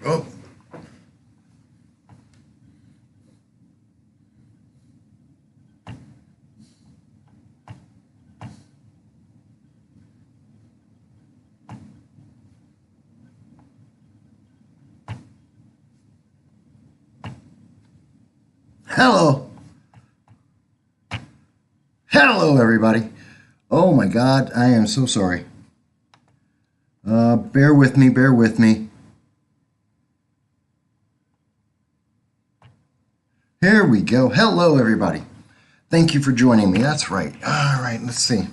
Oh. Hello. Hello, everybody. Oh my God, I am so sorry. Bear with me, bear with me. Here we go. Hello, everybody. Thank you for joining me. That's right. All right, let's see.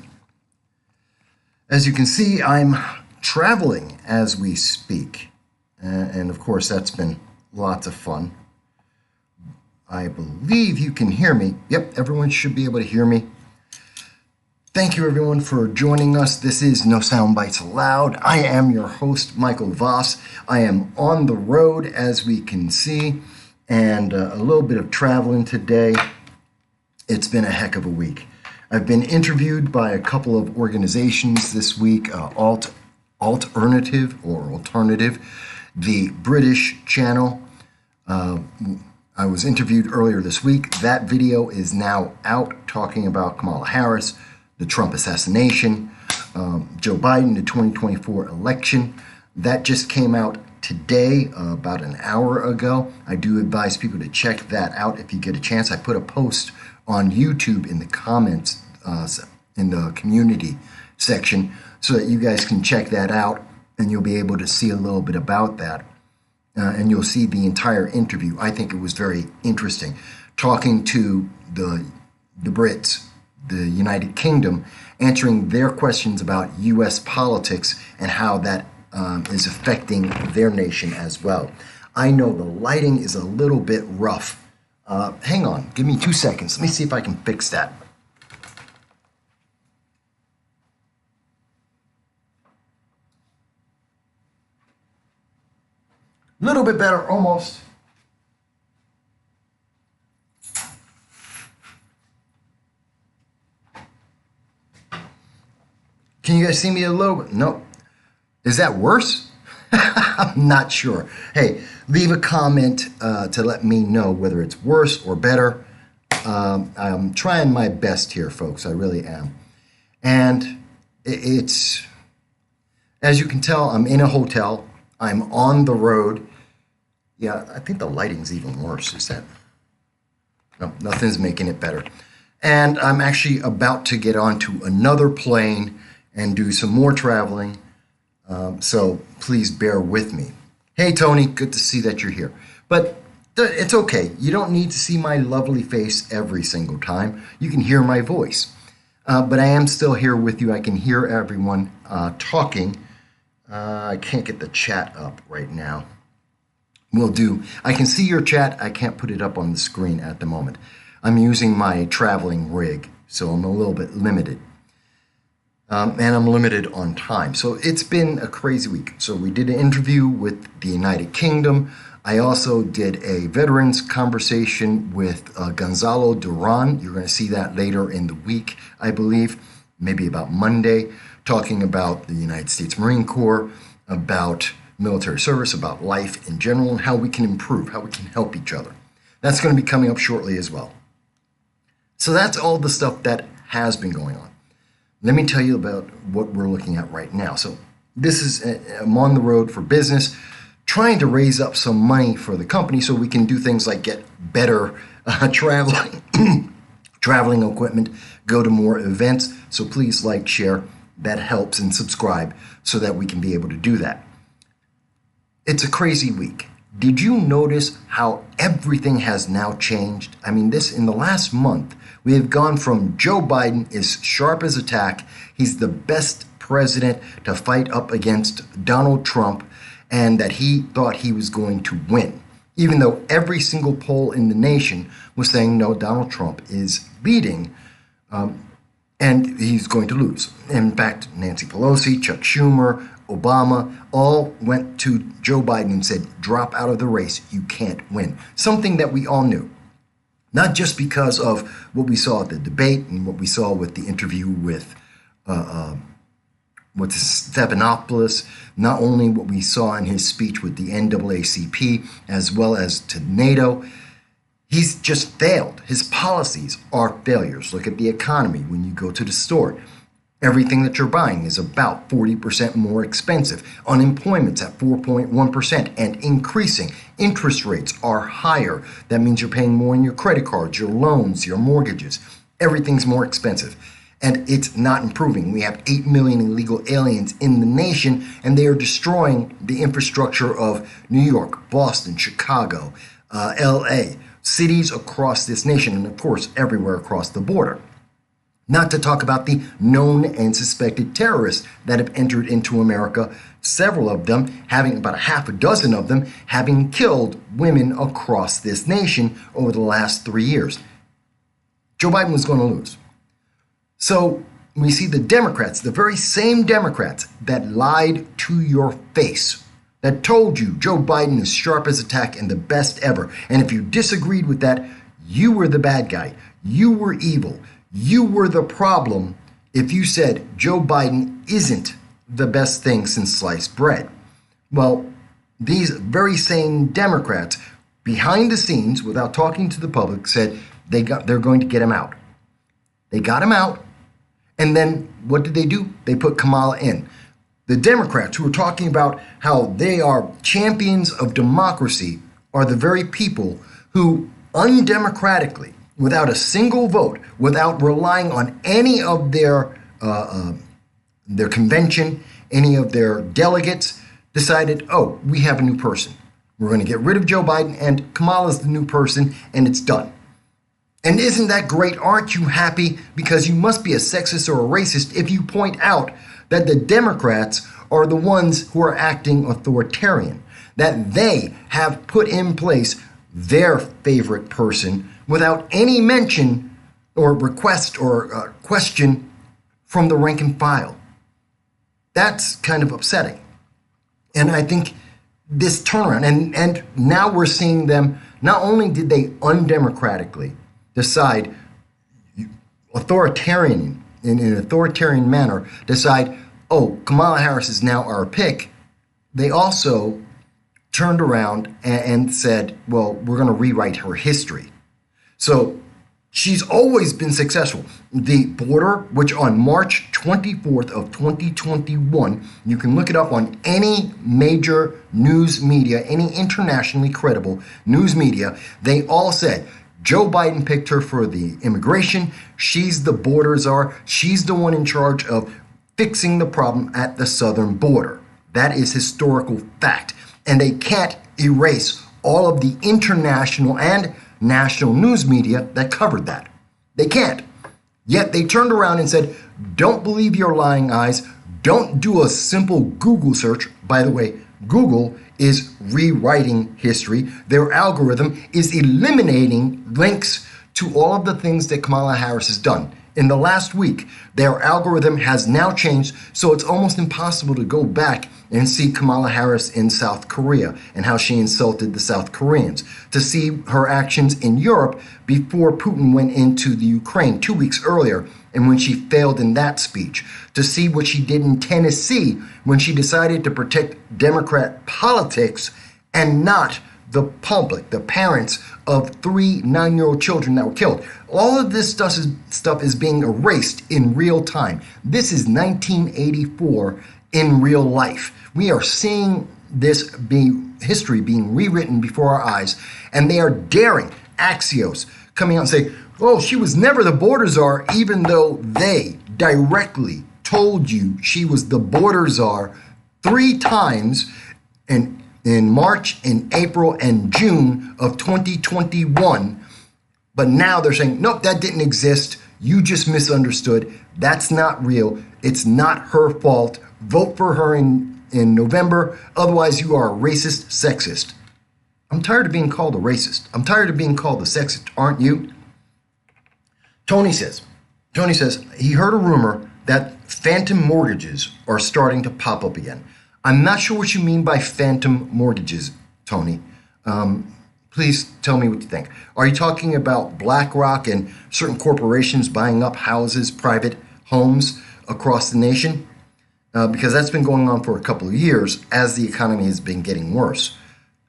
As you can see, I'm traveling as we speak. And of course, that's been lots of fun. I believe you can hear me. Yep, everyone should be able to hear me. Thank you, everyone, for joining us. This is No Soundbites Allowed. I am your host, Michael Voss. I am on the road, as we can see, and a little bit of traveling today. It's been a heck of a week. I've been interviewed by a couple of organizations this week, Alternative, the British channel. I was interviewed earlier this week. That video is now out talking about Kamala Harris, the Trump assassination, Joe Biden, the 2024 election. That just came out today, about an hour ago. I do advise people to check that out if you get a chance. I put a post on YouTube in the comments, in the community section, so that you guys can check that out and you'll be able to see a little bit about that. And you'll see the entire interview. I think it was very interesting. Talking to the Brits, the United Kingdom, answering their questions about U.S. politics and how that is affecting their nation as well. I know the lighting is a little bit rough. Hang on, give me 2 seconds. Let me see if I can fix that. A little bit better, almost. Can you guys see me a little bit? No. Is that worse? I'm not sure. Hey, leave a comment to let me know whether it's worse or better. I'm trying my best here, folks. I really am. And it's, as you can tell, I'm in a hotel. I'm on the road. Yeah, I think the lighting's even worse. Is that? No, nothing's making it better. And I'm actually about to get onto another plane and do some more traveling. So please bear with me. Hey, Tony, good to see that you're here. But it's okay. You don't need to see my lovely face every single time. You can hear my voice. But I am still here with you. I can hear everyone talking. I can't get the chat up right now. Will do. I can see your chat. I can't put it up on the screen at the moment. I'm using my traveling rig, so I'm a little bit limited. And I'm limited on time. So it's been a crazy week. So we did an interview with the United Kingdom. I also did a veterans conversation with Gonzalo Duran. You're going to see that later in the week, I believe, maybe about Monday, talking about the United States Marine Corps, about military service, about life in general, and how we can improve, how we can help each other. That's going to be coming up shortly as well. So that's all the stuff that has been going on. Let me tell you about what we're looking at right now. So this is, I'm on the road for business, trying to raise up some money for the company so we can do things like get better traveling equipment, go to more events. So please like, share, that helps, and subscribe so that we can be able to do that. It's a crazy week. Did you notice how everything has now changed? I mean, in the last month, we have gone from Joe Biden is sharp as a tack. He's the best president to fight up against Donald Trump, and that he thought he was going to win, even though every single poll in the nation was saying, no, Donald Trump is leading, and he's going to lose. In fact, Nancy Pelosi, Chuck Schumer, Obama all went to Joe Biden and said, drop out of the race, you can't win. Something that we all knew. Not just because of what we saw at the debate and what we saw with the interview with with Stephanopoulos, not only what we saw in his speech with the NAACP as well as to NATO. He's just failed. His policies are failures. Look at the economy when you go to the store. Everything that you're buying is about 40% more expensive. Unemployment's at 4.1% and increasing. Interest rates are higher. That means you're paying more on your credit cards, your loans, your mortgages. Everything's more expensive. And it's not improving. We have 8 million illegal aliens in the nation, and they are destroying the infrastructure of New York, Boston, Chicago, LA, cities across this nation, and of course, everywhere across the border. Not to talk about the known and suspected terrorists that have entered into America, several of them, having about a half a dozen of them, having killed women across this nation over the last 3 years. Joe Biden was going to lose. So we see the Democrats, the very same Democrats that lied to your face, that told you Joe Biden is sharp as a tack and the best ever. And if you disagreed with that, you were the bad guy. You were evil. You were the problem if you said Joe Biden isn't the best thing since sliced bread. Well, these very same Democrats, behind the scenes, without talking to the public, said they're going to get him out. They got him out, and then what did they do? They put Kamala in. The Democrats who are talking about how they are champions of democracy are the very people who undemocratically, without a single vote, without relying on any of their convention, any of their delegates, decided, oh, we have a new person. We're going to get rid of Joe Biden, and Kamala's the new person, and it's done. And isn't that great? Aren't you happy? Because you must be a sexist or a racist if you point out that the Democrats are the ones who are acting authoritarian, that they have put in place their favorite person without any mention or request or question from the rank and file. That's kind of upsetting. And I think this turnaround, and now we're seeing them, not only did they undemocratically decide, in an authoritarian manner, decide, oh, Kamala Harris is now our pick, they also turned around and said, well, we're going to rewrite her history. So she's always been successful. The border, which on March 24th of 2021, you can look it up on any major news media, any internationally credible news media, they all said, Joe Biden picked her for the immigration. She's the border czar. She's the one in charge of fixing the problem at the southern border. That is historical fact. And they can't erase all of the international and national news media that covered that. They can't. Yet they turned around and said, don't believe your lying eyes. Don't do a simple Google search. By the way, Google is rewriting history. Their algorithm is eliminating links to all of the things that Kamala Harris has done. In the last week, their algorithm has now changed, so it's almost impossible to go back and see Kamala Harris in South Korea and how she insulted the South Koreans, to see her actions in Europe before Putin went into the Ukraine 2 weeks earlier and when she failed in that speech, to see what she did in Tennessee when she decided to protect Democrat politics and not the public, the parents of 3 9-year-old children that were killed. All of this stuff is being erased in real time. This is 1984 in real life. We are seeing this history being rewritten before our eyes, and they are daring Axios coming out and saying, oh, she was never the border czar, even though they directly told you she was the border czar 3 times in March, in April, and June of 2021. But now they're saying, nope, that didn't exist. You just misunderstood. That's not real. It's not her fault. Vote for her in November. Otherwise, you are a racist sexist. I'm tired of being called a racist. I'm tired of being called a sexist, aren't you? Tony says he heard a rumor that phantom mortgages are starting to pop up again. I'm not sure what you mean by phantom mortgages, Tony. Please tell me what you think. Are you talking about BlackRock and certain corporations buying up houses, private homes across the nation? because that's been going on for a couple of years as the economy has been getting worse.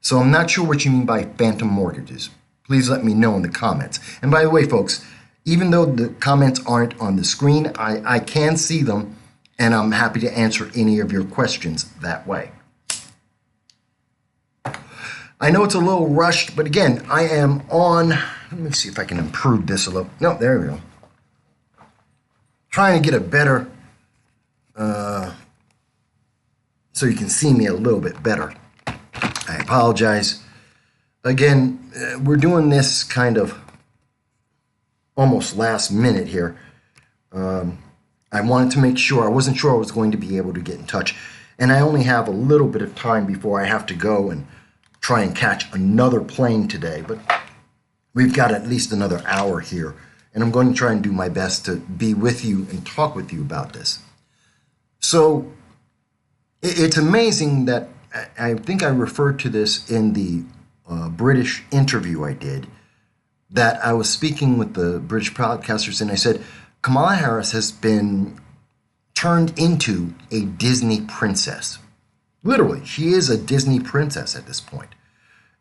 So I'm not sure what you mean by phantom mortgages. Please let me know in the comments. And by the way, folks, even though the comments aren't on the screen, I can see them, and I'm happy to answer any of your questions that way. I know it's a little rushed, but again, I am on, let me see if I can improve this a little. No, there we go. Trying to get a better, so you can see me a little bit better. I apologize. Again, we're doing this kind of almost last minute here. I wanted to make sure, I wasn't sure I was going to be able to get in touch. And I only have a little bit of time before I have to go and try and catch another plane today. But we've got at least another hour here. And I'm going to try and do my best to be with you and talk with you about this. So it's amazing that I think I referred to this in the British interview I did, that I was speaking with the British broadcasters and I said, Kamala Harris has been turned into a Disney princess. Literally, she is a Disney princess at this point.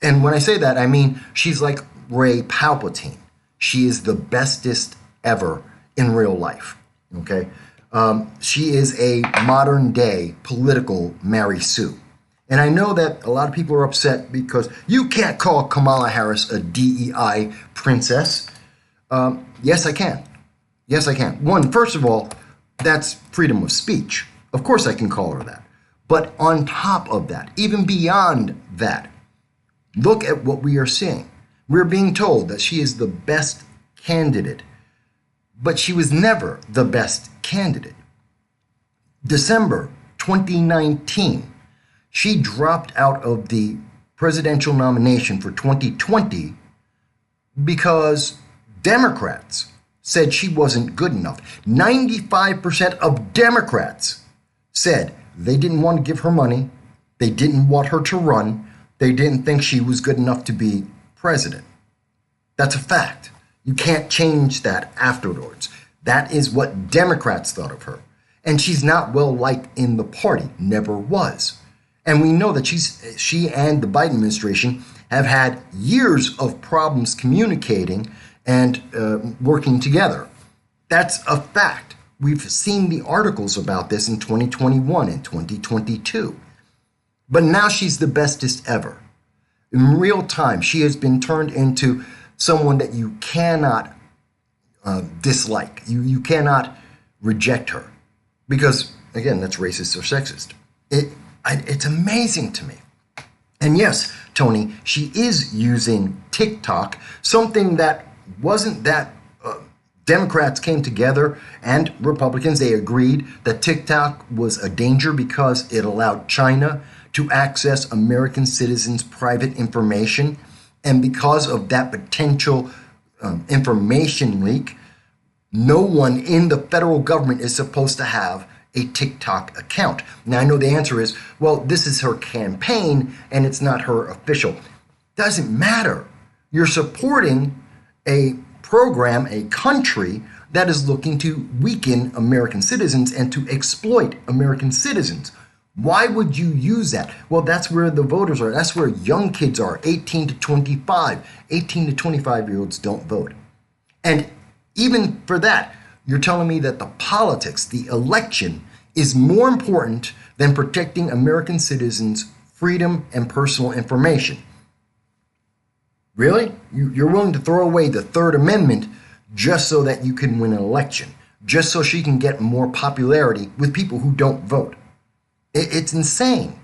And when I say that, I mean she's like Ray Palpatine. She is the bestest ever in real life, okay? She is a modern-day political Mary Sue. And I know that a lot of people are upset because you can't call Kamala Harris a DEI princess. Yes, I can. Yes, I can. One, first of all, that's freedom of speech. Of course I can call her that. But on top of that, even beyond that, look at what we are seeing. We're being told that she is the best candidate, but she was never the best candidate. December 2019, she dropped out of the presidential nomination for 2020 because Democrats said she wasn't good enough. 95% of Democrats said they didn't want to give her money, they didn't want her to run, they didn't think she was good enough to be president. That's a fact. You can't change that afterwards. That is what Democrats thought of her. And she's not well liked in the party, never was. And we know that she and the Biden administration have had years of problems communicating and working together. That's a fact. We've seen the articles about this in 2021 and 2022. But now she's the bestest ever. In real time, she has been turned into someone that you cannot dislike. You cannot reject her. Because, again, that's racist or sexist. It's amazing to me. And yes, Tony, she is using TikTok, something that wasn't that Democrats came together and Republicans, they agreed that TikTok was a danger because it allowed China to access American citizens' private information. And because of that potential information leak, no one in the federal government is supposed to have a TikTok account. Now, I know the answer is, well, this is her campaign and it's not her official. Doesn't matter. You're supporting a program, a country that is looking to weaken American citizens and to exploit American citizens. Why would you use that? Well, that's where the voters are. That's where young kids are, 18 to 25. 18 to 25-year-olds don't vote. And even for that, you're telling me that the politics, the election, is more important than protecting American citizens' freedom and personal information. Really? You're willing to throw away the Third Amendment just so that you can win an election, just so she can get more popularity with people who don't vote. It's insane.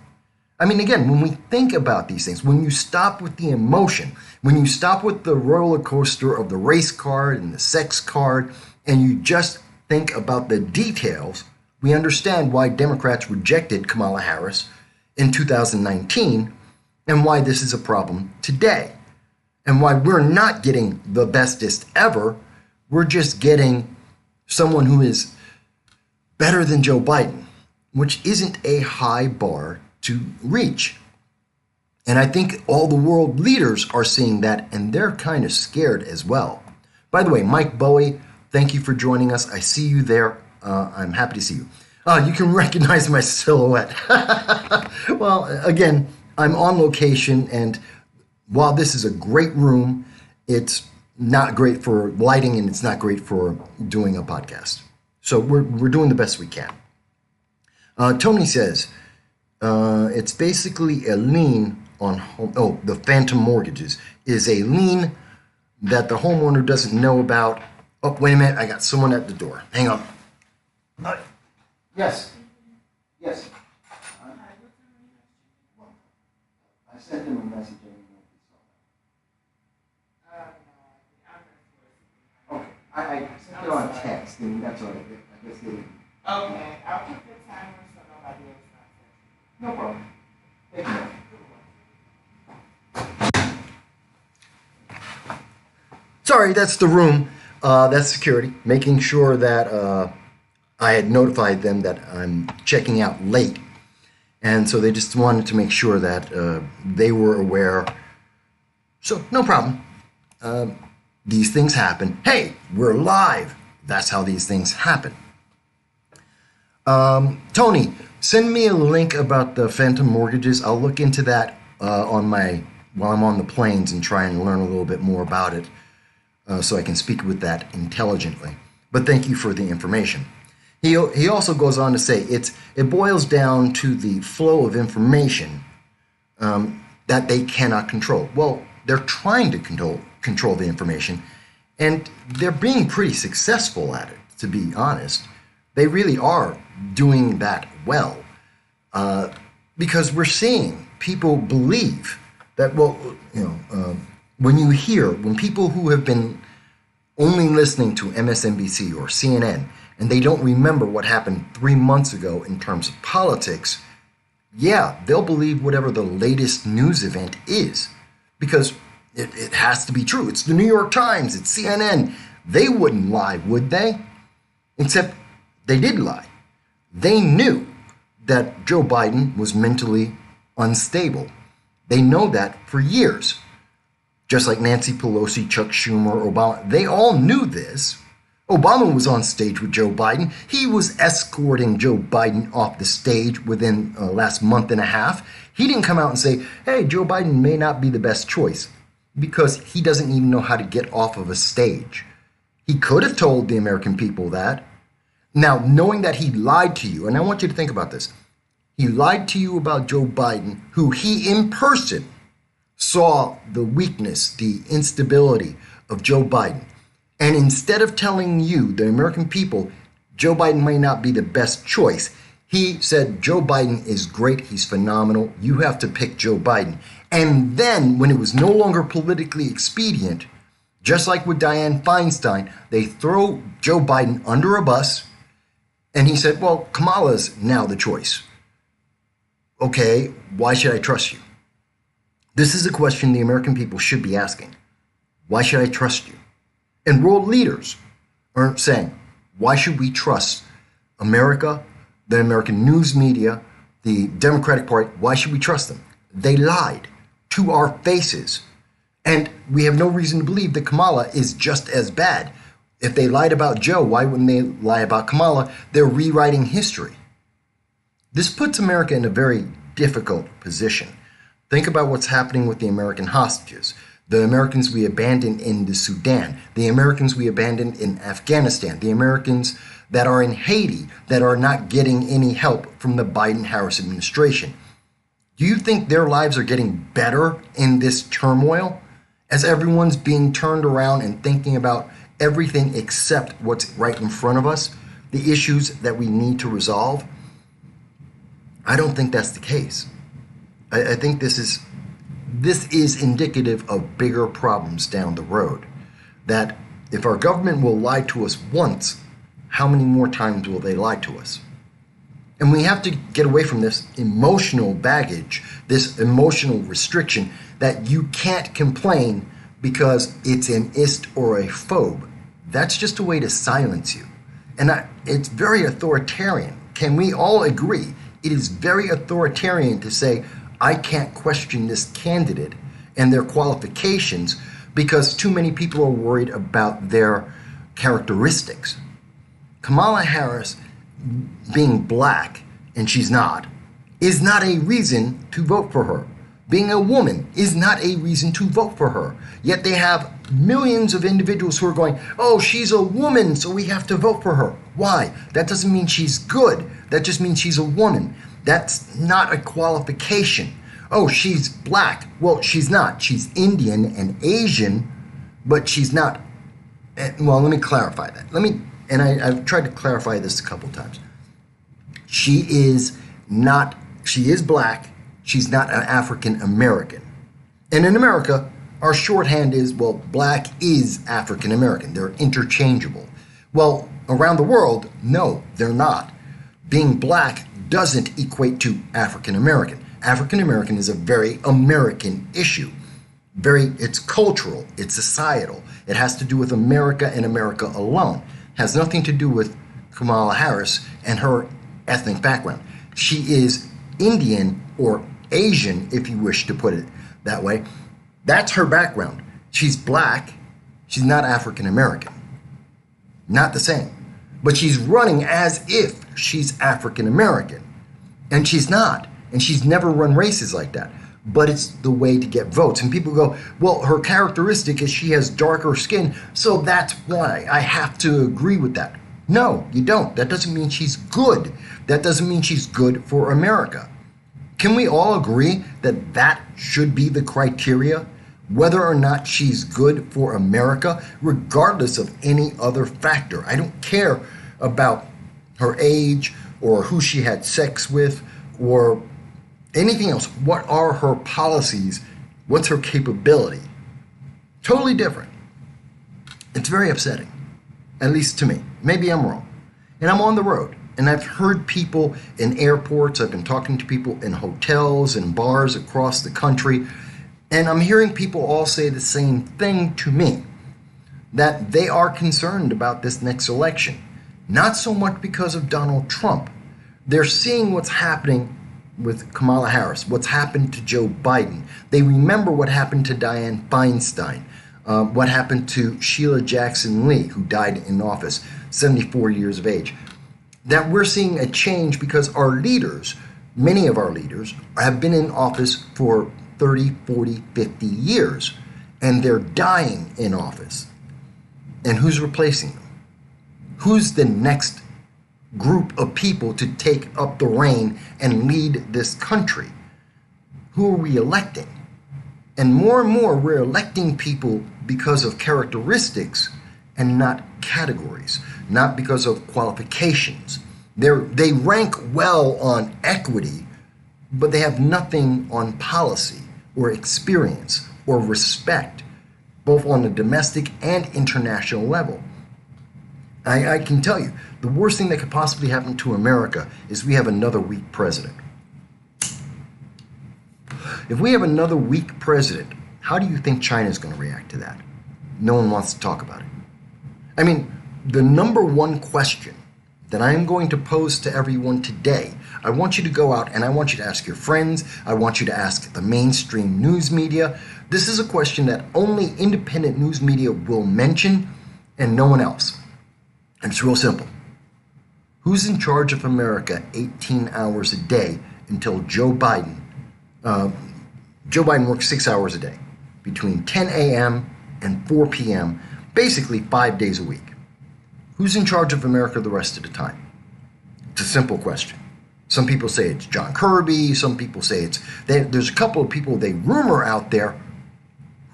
I mean, again, when we think about these things, when you stop with the emotion, when you stop with the roller coaster of the race card and the sex card, and you just think about the details, we understand why Democrats rejected Kamala Harris in 2019 and why this is a problem today. And why we're not getting the bestest ever, we're just getting someone who is better than Joe Biden, which isn't a high bar to reach. And I think all the world leaders are seeing that, and they're kind of scared as well. By the way, Mike Bowie, thank you for joining us. I see you there. I'm happy to see you. You can recognize my silhouette. Well, again, I'm on location, and while this is a great room, it's not great for lighting and it's not great for doing a podcast. So we're doing the best we can. Tony says it's basically a lien on home. Oh, the phantom mortgages is a lien that the homeowner doesn't know about. Oh, wait a minute. I got someone at the door. Hang on. Yes. Yes. I sent him a message. Okay. I sent it on text, and that's all. I guess they didn't. Okay. I'll put the timer so nobody else knows. No problem. Thank you. Sorry, that's the room. That's security, making sure that I had notified them that I'm checking out late. And so they just wanted to make sure that they were aware. So, no problem. These things happen. Hey, we're live. That's how these things happen. Tony, send me a link about the phantom mortgages. I'll look into that while I'm on the planes and try and learn a little bit more about it so I can speak with that intelligently. But thank you for the information. He also goes on to say it boils down to the flow of information that they cannot control. Well, they're trying to control the information, and they're being pretty successful at it, to be honest. They really are doing that well because we're seeing people believe that, well, when people who have been only listening to MSNBC or CNN and they don't remember what happened 3 months ago in terms of politics, yeah, they'll believe whatever the latest news event is because it has to be true. It's the New York Times, it's CNN. They wouldn't lie, would they? Except they did lie. They knew that Joe Biden was mentally unstable. They know that for years. Just like Nancy Pelosi, Chuck Schumer, Obama, they all knew this. Obama was on stage with Joe Biden. He was escorting Joe Biden off the stage within last month and a half. He didn't come out and say, hey, Joe Biden may not be the best choice because he doesn't even know how to get off of a stage. He could have told the American people that. Now, knowing that he lied to you, and I want you to think about this. He lied to you about Joe Biden, who he in person saw the weakness, the instability of Joe Biden. And instead of telling you, the American people, Joe Biden may not be the best choice, he said, Joe Biden is great, he's phenomenal, you have to pick Joe Biden. And then, when it was no longer politically expedient, just like with Dianne Feinstein, they throw Joe Biden under a bus, and he said, well, Kamala's now the choice. Okay, why should I trust you? This is a question the American people should be asking. Why should I trust you? And world leaders are saying, why should we trust America, the American news media, the Democratic Party? Why should we trust them? They lied to our faces. And we have no reason to believe that Kamala is just as bad. If they lied about Joe, why wouldn't they lie about Kamala? They're rewriting history. This puts America in a very difficult position. Think about what's happening with the American hostages, the Americans we abandoned in the Sudan, the Americans we abandoned in Afghanistan, the Americans that are in Haiti that are not getting any help from the Biden-Harris administration. Do you think their lives are getting better in this turmoil as everyone's being turned around and thinking about everything except what's right in front of us, the issues that we need to resolve? I don't think that's the case. I think this is indicative of bigger problems down the road. That if our government will lie to us once, how many more times will they lie to us? And we have to get away from this emotional baggage, this emotional restriction that you can't complain because it's an ist or a phobe. That's just a way to silence you. And it's very authoritarian. Can we all agree? It is very authoritarian to say, I can't question this candidate and their qualifications because too many people are worried about their characteristics. Kamala Harris being black, and she's not, is not a reason to vote for her. Being a woman is not a reason to vote for her. Yet they have millions of individuals who are going, oh, she's a woman, so we have to vote for her. Why? That doesn't mean she's good. That just means she's a woman. That's not a qualification. Oh, she's black. Well, she's not. She's Indian and Asian, but she's not. Well, let me clarify that. I've tried to clarify this a couple times. She is black. She's not an African American. And in America, our shorthand is, well, black is African American. They're interchangeable. Well, around the world, no, they're not. Being black doesn't equate to African American. African American is a very American issue. It's cultural, it's societal. It has to do with America and America alone. It has nothing to do with Kamala Harris and her ethnic background. She is Indian or Asian, if you wish to put it that way. That's her background. She's black. She's not African American. Not the same. But she's running as if she's African American. And she's not. And she's never run races like that. But it's the way to get votes. And people go, well, her characteristic is she has darker skin, so that's why I have to agree with that. No, you don't. That doesn't mean she's good. That doesn't mean she's good for America. Can we all agree that that should be the criteria? Whether or not she's good for America, regardless of any other factor. I don't care about her age or who she had sex with or anything else. What are her policies? What's her capability? Totally different. It's very upsetting, at least to me. Maybe I'm wrong. And I'm on the road. And I've heard people in airports. I've been talking to people in hotels and bars across the country. And I'm hearing people all say the same thing to me, that they are concerned about this next election. Not so much because of Donald Trump. They're seeing what's happening with Kamala Harris, what's happened to Joe Biden. They remember what happened to Dianne Feinstein, what happened to Sheila Jackson Lee, who died in office, 74 years of age. That we're seeing a change because our leaders, many of our leaders, have been in office for 30, 40, 50 years, and they're dying in office. And who's replacing them? Who's the next group of people to take up the reign and lead this country? Who are we electing? And more, we're electing people because of characteristics and not categories, not because of qualifications. They rank well on equity, but they have nothing on policy or experience or respect, both on a domestic and international level. I can tell you, the worst thing that could possibly happen to America is we have another weak president. If we have another weak president, how do you think China is going to react to that? No one wants to talk about it. I mean, the number one question that I am going to pose to everyone today, I want you to go out and I want you to ask your friends, I want you to ask the mainstream news media. This is a question that only independent news media will mention and no one else. And it's real simple. Who's in charge of America 18 hours a day until Joe Biden? Joe Biden works 6 hours a day, between 10 a.m. and 4 p.m., basically 5 days a week. Who's in charge of America the rest of the time? It's a simple question. Some people say it's John Kirby. Some people say there's a couple of people they rumor out there.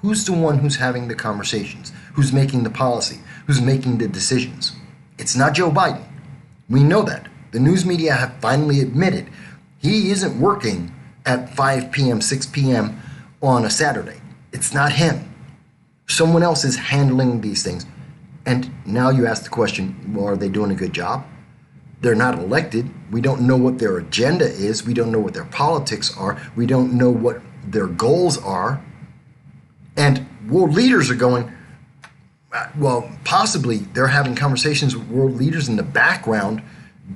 Who's the one who's having the conversations? Who's making the policy? Who's making the decisions? It's not Joe Biden. We know that. The news media have finally admitted he isn't working at 5 p.m., 6 p.m. on a Saturday. It's not him. Someone else is handling these things. And now you ask the question, well, are they doing a good job? They're not elected. We don't know what their agenda is. We don't know what their politics are. We don't know what their goals are. And world leaders are going, well, possibly they're having conversations with world leaders in the background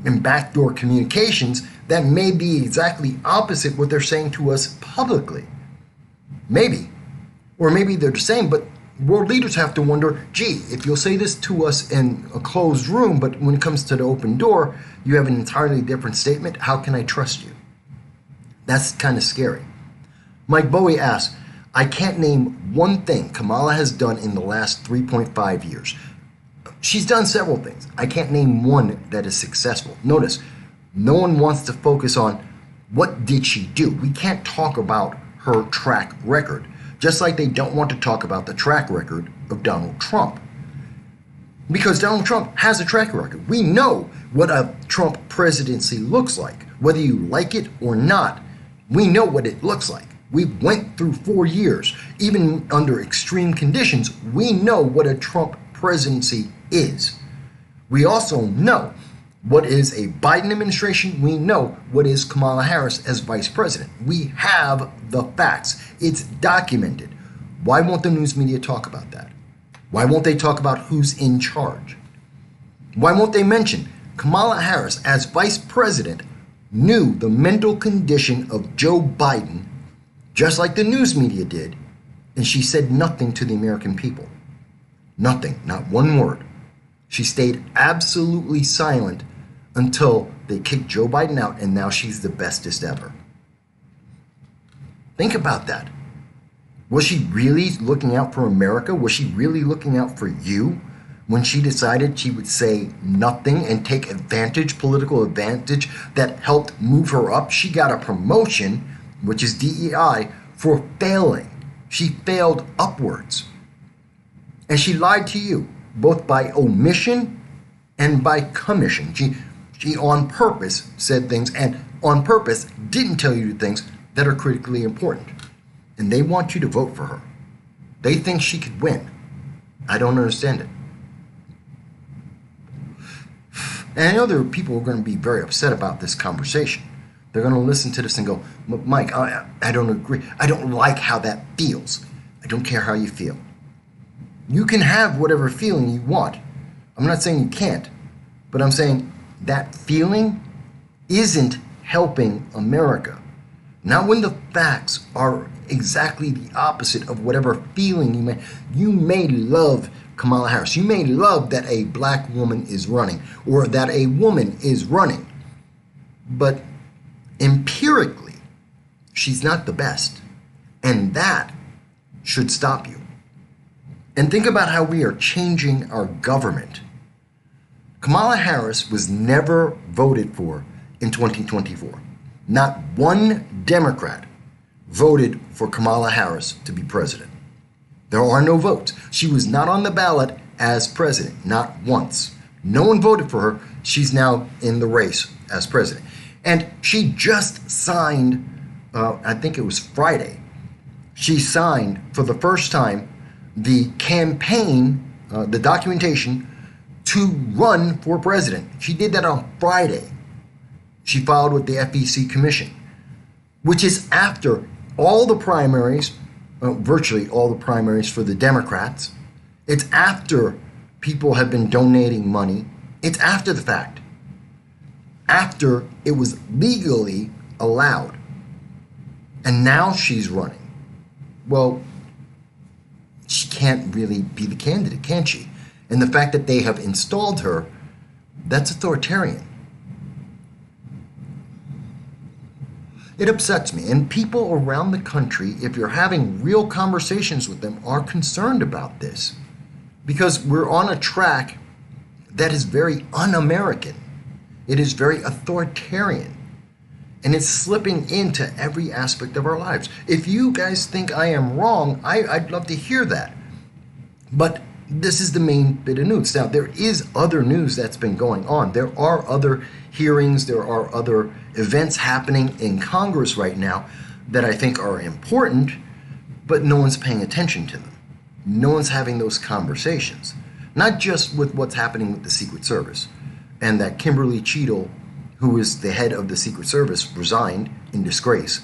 in backdoor communications that may be exactly opposite what they're saying to us publicly. Maybe. Or maybe they're the same, but world leaders have to wonder, gee, if you'll say this to us in a closed room, but when it comes to the open door, you have an entirely different statement, how can I trust you? That's kind of scary. Mike Bowie asks, I can't name one thing Kamala has done in the last 3.5 years. She's done several things. I can't name one that is successful. Notice, no one wants to focus on what did she do. We can't talk about her track record, just like they don't want to talk about the track record of Donald Trump. Because Donald Trump has a track record. We know what a Trump presidency looks like. Whether you like it or not, we know what it looks like. We went through 4 years. Even under extreme conditions, we know what a Trump presidency is. We also know what is a Biden administration. We know what is Kamala Harris as vice president. We have the facts. It's documented. Why won't the news media talk about that? Why won't they talk about who's in charge? Why won't they mention Kamala Harris as vice president knew the mental condition of Joe Biden, just like the news media did, and she said nothing to the American people? Nothing, not one word. She stayed absolutely silent until they kicked Joe Biden out, and now she's the bestest ever. Think about that. Was she really looking out for America? Was she really looking out for you when she decided she would say nothing and take advantage, political advantage that helped move her up? She got a promotion, which is DEI, for failing. She failed upwards. And she lied to you, both by omission and by commission. She on purpose said things and on purpose didn't tell you things that are critically important. And they want you to vote for her. They think she could win. I don't understand it. And I know there are people who are going to be very upset about this conversation. They're going to listen to this and go, Mike, I don't agree. I don't like how that feels. I don't care how you feel. You can have whatever feeling you want. I'm not saying you can't, but I'm saying that feeling isn't helping America. Not when the facts are exactly the opposite of whatever feeling you may. You may love Kamala Harris. You may love that a black woman is running or that a woman is running. But empirically, she's not the best. And that should stop you. And think about how we are changing our government. Kamala Harris was never voted for in 2024. Not one Democrat voted for Kamala Harris to be president. There are no votes. She was not on the ballot as president, not once. No one voted for her. She's now in the race as president. And she just signed, I think it was Friday, she signed for the first time the campaign, the documentation to run for president. She did that on Friday. She filed with the FEC Commission, which is after all the primaries, virtually all the primaries for the Democrats. It's after people have been donating money. It's after the fact. After it was legally allowed. And now she's running. Well, she can't really be the candidate, can she? And the fact that they have installed her, that's authoritarian. It upsets me. And people around the country, if you're having real conversations with them, are concerned about this. Because we're on a track that is very un-American. It is very authoritarian. And it's slipping into every aspect of our lives. If you guys think I am wrong, I'd love to hear that. But this is the main bit of news. Now, there is other news that's been going on. There are other hearings. There are other events happening in Congress right now that I think are important, but no one's paying attention to them. No one's having those conversations. Not just with what's happening with the Secret Service and that Kimberly Cheadle, who is the head of the Secret Service, resigned in disgrace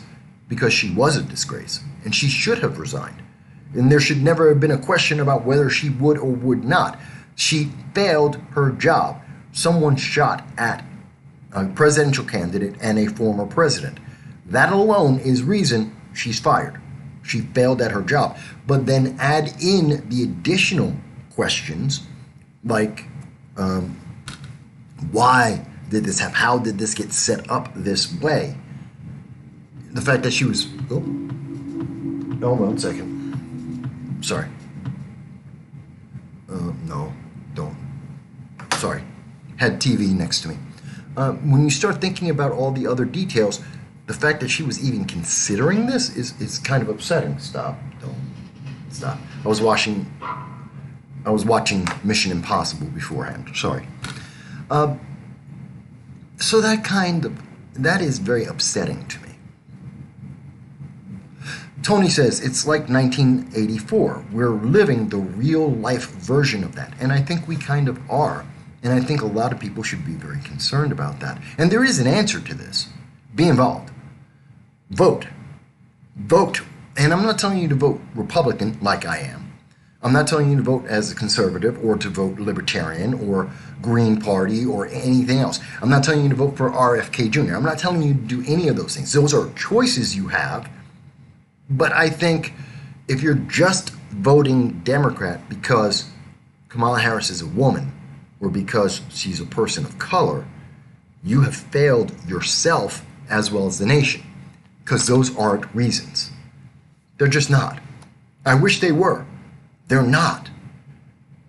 because she was a disgrace and she should have resigned. And there should never have been a question about whether she would or would not. She failed her job. Someone shot at a presidential candidate and a former president. That alone is reason she's fired. She failed at her job. But then add in the additional questions like why did this happen? How did this get set up this way? The fact that she was... Oh, hold on a second. Sorry. No, don't. Sorry. Had TV next to me. When you start thinking about all the other details, the fact that she was even considering this is kind of upsetting. Stop. Don't. Stop. I was watching Mission Impossible beforehand. Sorry. So that is very upsetting to me. Tony says, it's like 1984. We're living the real life version of that. And I think we kind of are. And I think a lot of people should be very concerned about that. And there is an answer to this. Be involved. Vote. Vote. And I'm not telling you to vote Republican like I am. I'm not telling you to vote as a conservative or to vote libertarian or Green Party or anything else. I'm not telling you to vote for RFK Jr. I'm not telling you to do any of those things. Those are choices you have. But I think if you're just voting Democrat because Kamala Harris is a woman or because she's a person of color, you have failed yourself as well as the nation, because those aren't reasons. They're just not. I wish they were. They're not.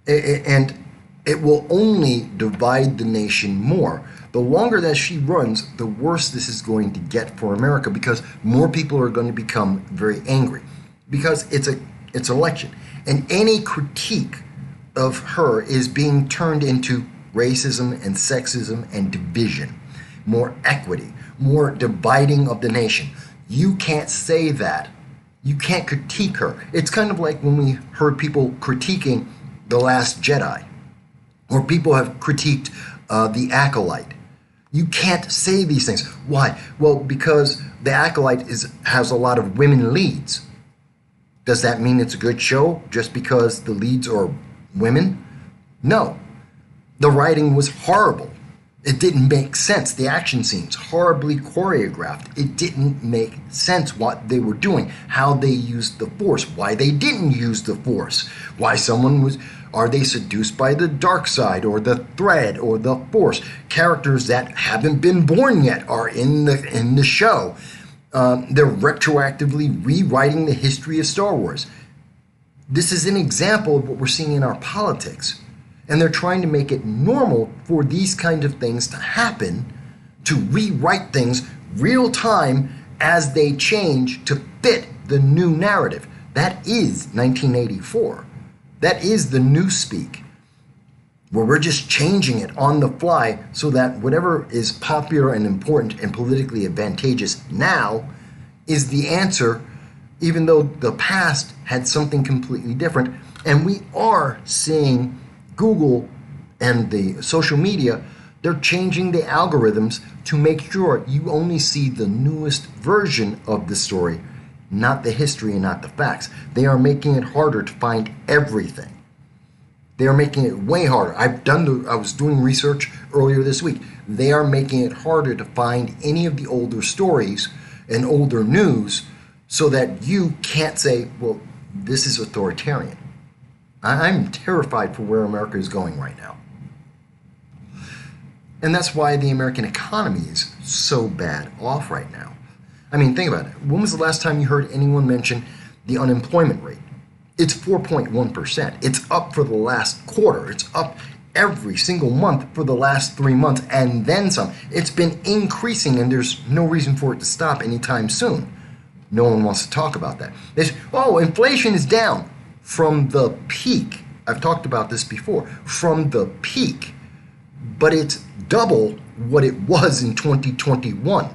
And it will only divide the nation more. The longer that she runs, the worse this is going to get for America, because more people are going to become very angry, because it's an election. And any critique of her is being turned into racism and sexism and division, more equity, more dividing of the nation. You can't say that. You can't critique her. It's kind of like when we heard people critiquing The Last Jedi, or people have critiqued The Acolyte. You can't say these things. Why? Well, because The Acolyte has a lot of women leads. Does that mean it's a good show just because the leads are women? No. The writing was horrible. It didn't make sense. The action scenes, horribly choreographed. It didn't make sense what they were doing, how they used the Force, why they didn't use the Force, why someone was... Are they seduced by the dark side or the thread or the Force? Characters that haven't been born yet are in the show. They're retroactively rewriting the history of Star Wars. This is an example of what we're seeing in our politics. And they're trying to make it normal for these kind of things to happen, to rewrite things real time as they change to fit the new narrative. That is 1984. That is the newspeak, where we're just changing it on the fly so that whatever is popular and important and politically advantageous now is the answer, even though the past had something completely different. And we are seeing Google and the social media, they're changing the algorithms to make sure you only see the newest version of the story, not the history and not the facts. They are making it harder to find everything. They are making it way harder. I was doing research earlier this week. They are making it harder to find any of the older stories and older news so that you can't say, well, this is authoritarian. I'm terrified for where America is going right now. And that's why the American economy is so bad off right now. I mean, think about it. When was the last time you heard anyone mention the unemployment rate? It's 4.1%. It's up for the last quarter. It's up every single month for the last 3 months and then some. It's been increasing, and there's no reason for it to stop anytime soon. No one wants to talk about that. They say, oh, inflation is down from the peak. I've talked about this before. From the peak. But it's double what it was in 2021.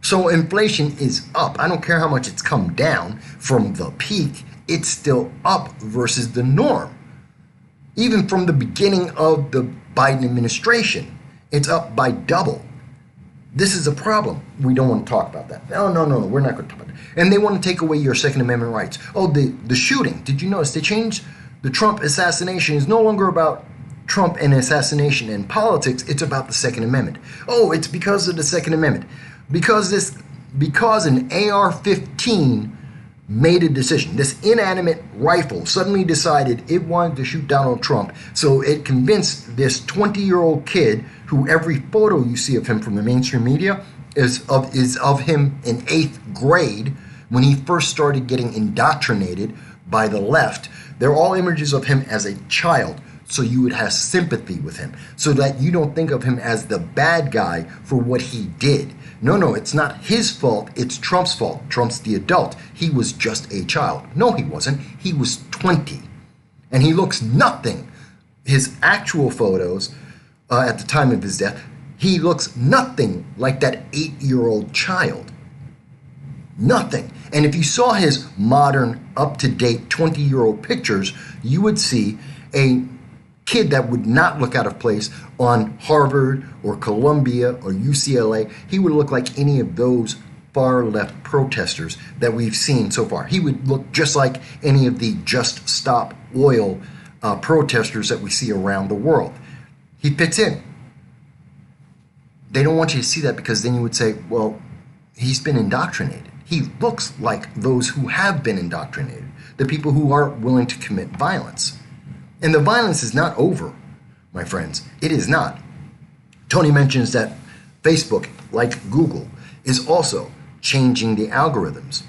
So inflation is up. I don't care how much it's come down from the peak. It's still up versus the norm. Even from the beginning of the Biden administration, it's up by double. This is a problem. We don't want to talk about that. No, we're not going to talk about that. And they want to take away your Second Amendment rights. Oh, the shooting. Did you notice they changed the Trump assassination? Is no longer about Trump and assassination and politics. It's about the Second Amendment. Oh, it's because of the Second Amendment. Because an AR-15 made a decision. This inanimate rifle suddenly decided it wanted to shoot Donald Trump, so it convinced this 20-year-old kid, who every photo you see of him from the mainstream media is of him in 8th grade when he first started getting indoctrinated by the left. They're all images of him as a child, so you would have sympathy with him, so that you don't think of him as the bad guy for what he did. No, it's not his fault, it's Trump's fault. Trump's the adult. He was just a child. No, he wasn't. He was 20. And he looks nothing. His actual photos at the time of his death, he looks nothing like that 8-year-old child. Nothing. And if you saw his modern, up-to-date 20-year-old pictures, you would see a kid that would not look out of place on Harvard or Columbia or UCLA. He would look like any of those far left protesters that we've seen so far. He would look just like any of the Just Stop Oil protesters that we see around the world. He fits in. They don't want you to see that, because then you would say, well, he's been indoctrinated. He looks like those who have been indoctrinated, the people who are willing to commit violence. And the violence is not over, my friends. It is not. Tony mentions that Facebook, like Google, is also changing the algorithms.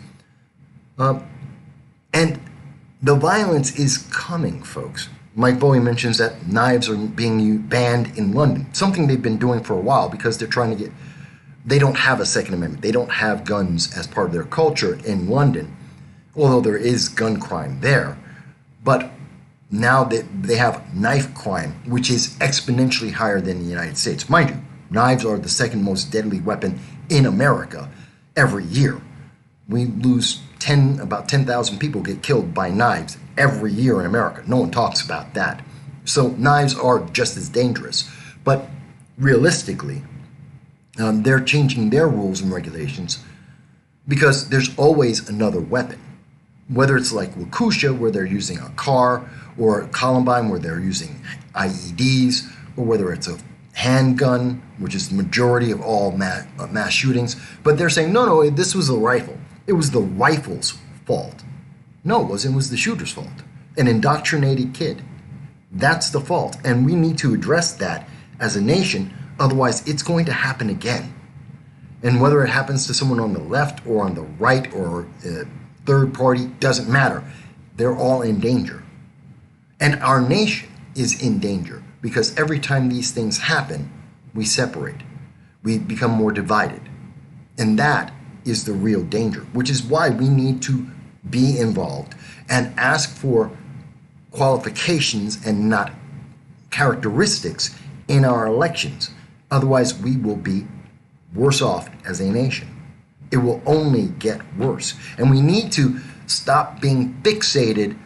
And the violence is coming, folks. Mike Bowie mentions that knives are being banned in London, something they've been doing for a while because they're trying to they don't have a Second Amendment. They don't have guns as part of their culture in London, although there is gun crime there. But now they have knife crime, which is exponentially higher than the United States. Mind you, knives are the second most deadly weapon in America every year. We lose about 10,000 people get killed by knives every year in America. No one talks about that. So knives are just as dangerous. But realistically, they're changing their rules and regulations because there's always another weapon. Whether it's like Wakusha, where they're using a car, or Columbine, where they're using IEDs, or whether it's a handgun, which is the majority of all mass shootings. But they're saying, no, this was a rifle. It was the rifle's fault. No, it wasn't. It was the shooter's fault. An indoctrinated kid. That's the fault. And we need to address that as a nation. Otherwise, it's going to happen again. And whether it happens to someone on the left or on the right or third party, doesn't matter. They're all in danger. And our nation is in danger because every time these things happen, we separate. We become more divided. And that is the real danger, which is why we need to be involved and ask for qualifications and not characteristics in our elections. Otherwise, we will be worse off as a nation. It will only get worse. And we need to stop being fixated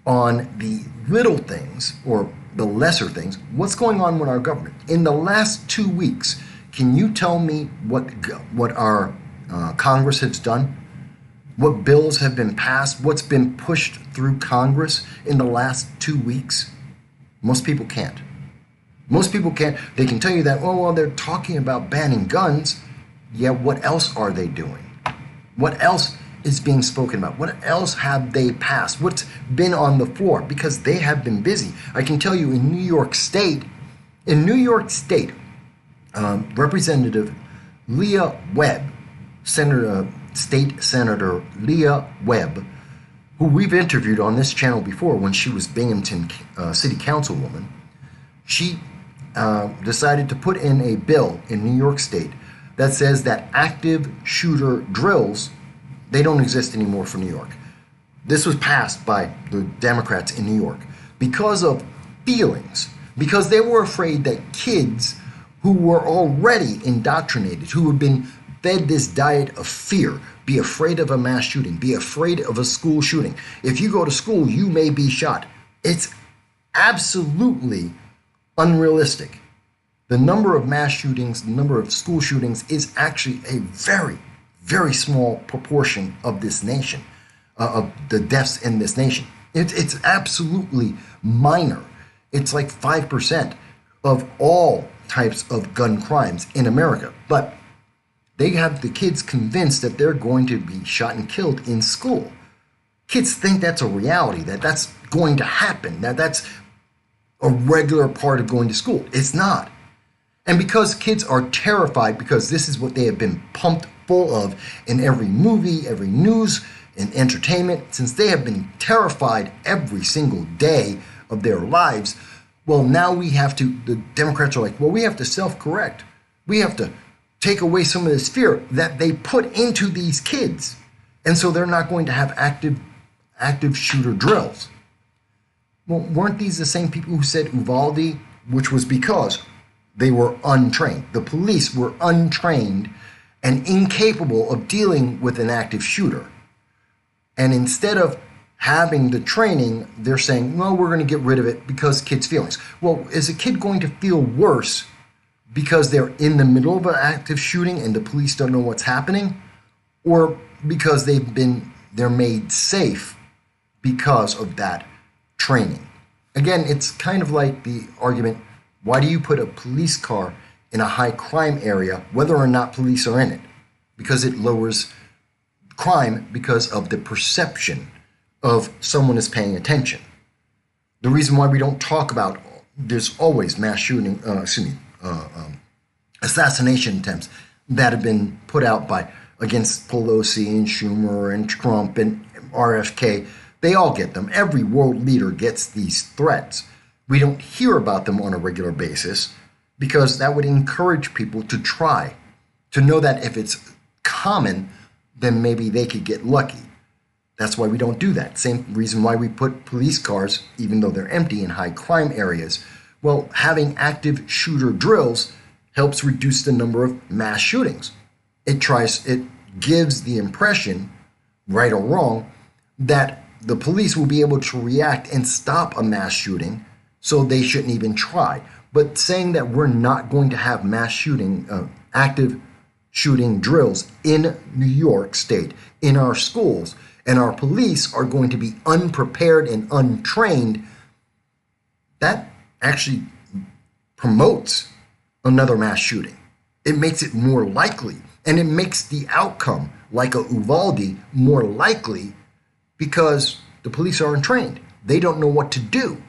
on the little things or the lesser things. What's going on with our government? In the last 2 weeks, can you tell me what our Congress has done? What bills have been passed? What's been pushed through Congress in the last 2 weeks? Most people can't. Most people can't. They can tell you that, oh, well, they're talking about banning guns. Yeah, what else are they doing? What else is being spoken about? What else have they passed? What's been on the floor? Because they have been busy. I can tell you in New York State, Representative Leah Webb, State Senator Leah Webb, who we've interviewed on this channel before when she was Binghamton City Councilwoman, she decided to put in a bill in New York State that says that active shooter drills, they don't exist anymore for New York. This was passed by the Democrats in New York because of feelings, because they were afraid that kids who were already indoctrinated, who had been fed this diet of fear, be afraid of a mass shooting, be afraid of a school shooting. If you go to school, you may be shot. It's absolutely unrealistic. The number of mass shootings, the number of school shootings is actually a very, very small proportion of this nation, of the deaths in this nation. It's absolutely minor. It's like 5% of all types of gun crimes in America. But they have the kids convinced that they're going to be shot and killed in school. Kids think that's a reality, that that's going to happen, that that's a regular part of going to school. It's not. And because kids are terrified, because this is what they have been pumped full of in every movie, every news, and entertainment, since they have been terrified every single day of their lives, well, now the Democrats are like, well, we have to self-correct. We have to take away some of this fear that they put into these kids. And so they're not going to have active shooter drills. Well, weren't these the same people who said Uvalde, which was because they were untrained? The police were untrained and incapable of dealing with an active shooter. And instead of having the training, they're saying, well, we're going to get rid of it because kids' feelings. Well, is a kid going to feel worse because they're in the middle of an active shooting and the police don't know what's happening? Or because they're made safe because of that training? Again, it's kind of like the argument, why do you put a police car in a high crime area, whether or not police are in it? Because it lowers crime because of the perception of someone is paying attention. The reason why we don't talk about, there's always mass shooting, assassination attempts that have been put out against Pelosi and Schumer and Trump and RFK. They all get them. Every world leader gets these threats. We don't hear about them on a regular basis because that would encourage people to try, to know that if it's common, then maybe they could get lucky. That's why we don't do that. Same reason why we put police cars, even though they're empty, in high crime areas. Well, having active shooter drills helps reduce the number of mass shootings. It gives the impression, right or wrong, that the police will be able to react and stop a mass shooting, so they shouldn't even try. But saying that we're not going to have mass shooting, active shooting drills in New York State, in our schools, and our police are going to be unprepared and untrained, that actually promotes another mass shooting. It makes it more likely, and it makes the outcome, like a Uvalde, more likely because the police aren't trained. They don't know what to do.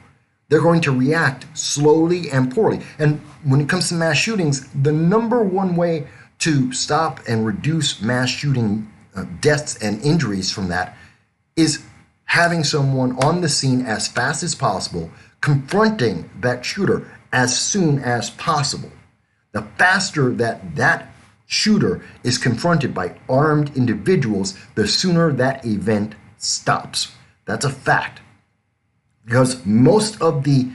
They're going to react slowly and poorly. And when it comes to mass shootings, the number one way to stop and reduce mass shooting deaths and injuries from that is having someone on the scene as fast as possible, confronting that shooter as soon as possible. The faster that shooter is confronted by armed individuals, the sooner that event stops. That's a fact. Because most of the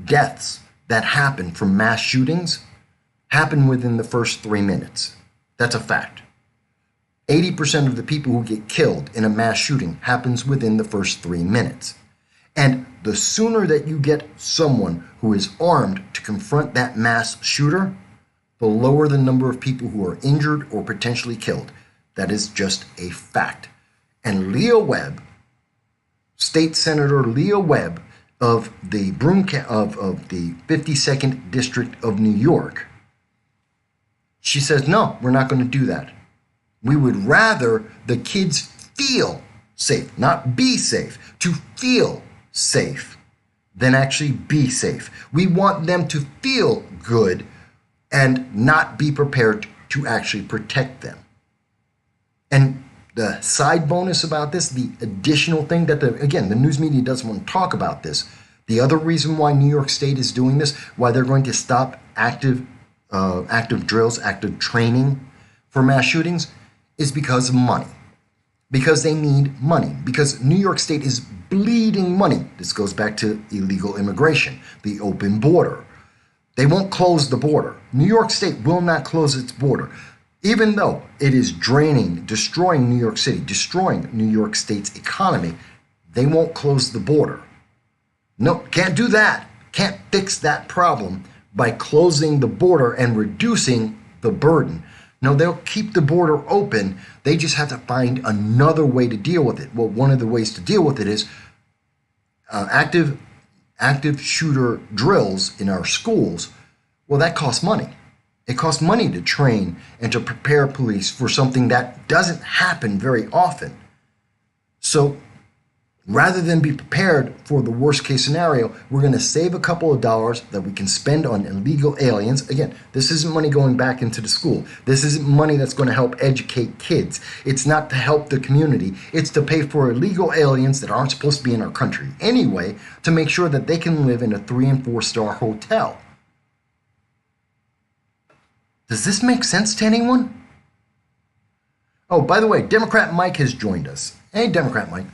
deaths that happen from mass shootings happen within the first 3 minutes. That's a fact. 80% of the people who get killed in a mass shooting happens within the first 3 minutes. And the sooner that you get someone who is armed to confront that mass shooter, the lower the number of people who are injured or potentially killed. That is just a fact. And Leah Webb, State Senator Leah Webb of the of the 52nd District of New York, she says, no, we're not going to do that. We would rather the kids feel safe, not be safe, to feel safe than actually be safe. We want them to feel good and not be prepared to actually protect them. And the side bonus about this, the additional thing that the news media doesn't want to talk about this. The other reason why New York State is doing this, why they're going to stop active drills, active training for mass shootings, is because of money. Because they need money. Because New York State is bleeding money. This goes back to illegal immigration, the open border. They won't close the border. New York State will not close its border. Even though it is destroying New York City, destroying New York State's economy, they won't close the border. No, can't do that. Can't fix that problem by closing the border and reducing the burden. No, they'll keep the border open. They just have to find another way to deal with it. Well, one of the ways to deal with it is active shooter drills in our schools. Well, that costs money. It costs money to train and to prepare police for something that doesn't happen very often. So Rather than be prepared for the worst case scenario, we're going to save a couple of dollars that we can spend on illegal aliens. Again, this isn't money going back into the school. This isn't money that's going to help educate kids. It's not to help the community. It's to pay for illegal aliens that aren't supposed to be in our country anyway, to make sure that they can live in a 3- and 4-star hotel. Does this make sense to anyone? Oh, by the way, Democrat Mike has joined us. Hey, Democrat Mike.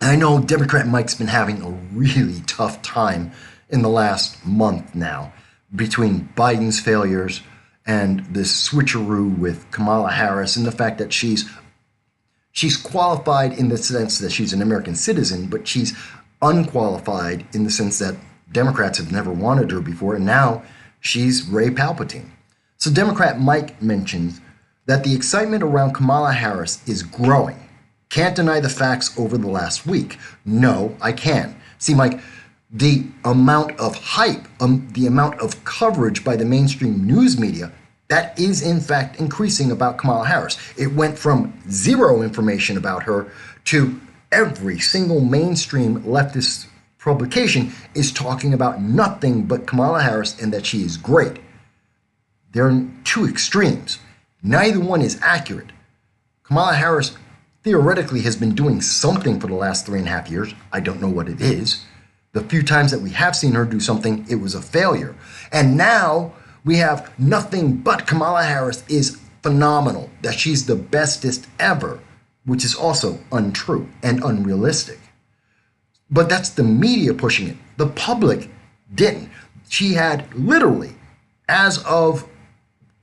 I know Democrat Mike's been having a really tough time in the last month now between Biden's failures and this switcheroo with Kamala Harris and the fact that she's qualified in the sense that she's an American citizen, but she's unqualified in the sense that Democrats have never wanted her before, and now she's Ray Palpatine. So Democrat Mike mentions that the excitement around Kamala Harris is growing. Can't deny the facts over the last week. No, I can. See, Mike, the amount of hype, the amount of coverage by the mainstream news media, that is in fact increasing about Kamala Harris. It went from zero information about her to every single mainstream leftist publication is talking about nothing but Kamala Harris and that she is great. There are two extremes. Neither one is accurate. Kamala Harris theoretically has been doing something for the last 3.5 years. I don't know what it is. The few times that we have seen her do something, it was a failure. And now we have nothing but Kamala Harris is phenomenal, that she's the bestest ever, which is also untrue and unrealistic. But that's the media pushing it. The public didn't. She had literally, as of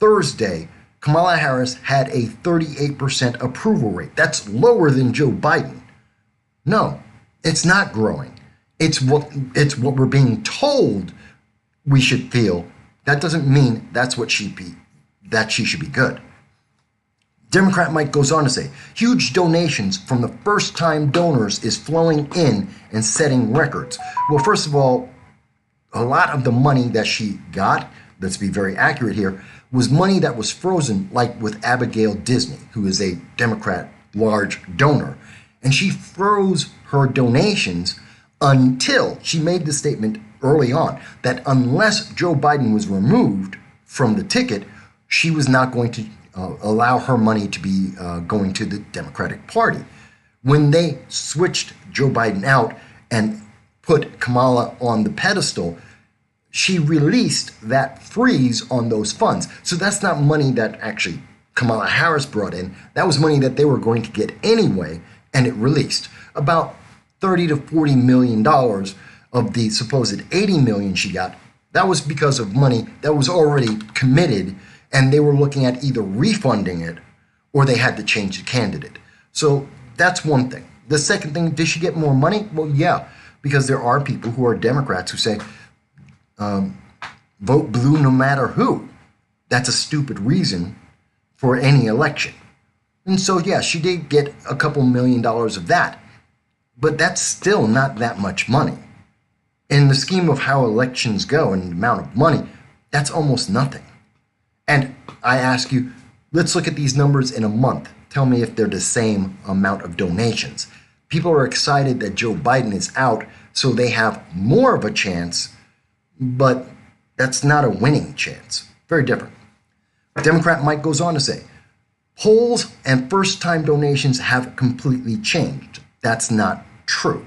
Thursday, Kamala Harris had a 38% approval rate. That's lower than Joe Biden. No, it's not growing. It's what we're being told we should feel. That doesn't mean that's what she should be good. Democrat Mike goes on to say, huge donations from the first-time donors is flowing in and setting records. Well, first of all, a lot of the money that she got, let's be very accurate here, was money that was frozen, like with Abigail Disney, who is a Democrat large donor. And she froze her donations until she made the statement early on that unless Joe Biden was removed from the ticket, she was not going to allow her money to be going to the Democratic Party. When they switched Joe Biden out and put Kamala on the pedestal, she released that freeze on those funds. So that's not money that actually Kamala Harris brought in. That was money that they were going to get anyway, and it released. About $30 to $40 million of the supposed $80 million she got, that was because of money that was already committed, and they were looking at either refunding it or they had to change the candidate. So that's one thing. The second thing, did she get more money? Well, yeah, because there are people who are Democrats who say, vote blue no matter who. That's a stupid reason for any election. And so, yeah, she did get a couple $1 million of that. But that's still not that much money. In the scheme of how elections go and the amount of money, that's almost nothing. And I ask you, let's look at these numbers in a month. Tell me if they're the same amount of donations. People are excited that Joe Biden is out, so they have more of a chance, but that's not a winning chance. Very different. Democrat Mike goes on to say, polls and first-time donations have completely changed. That's not true.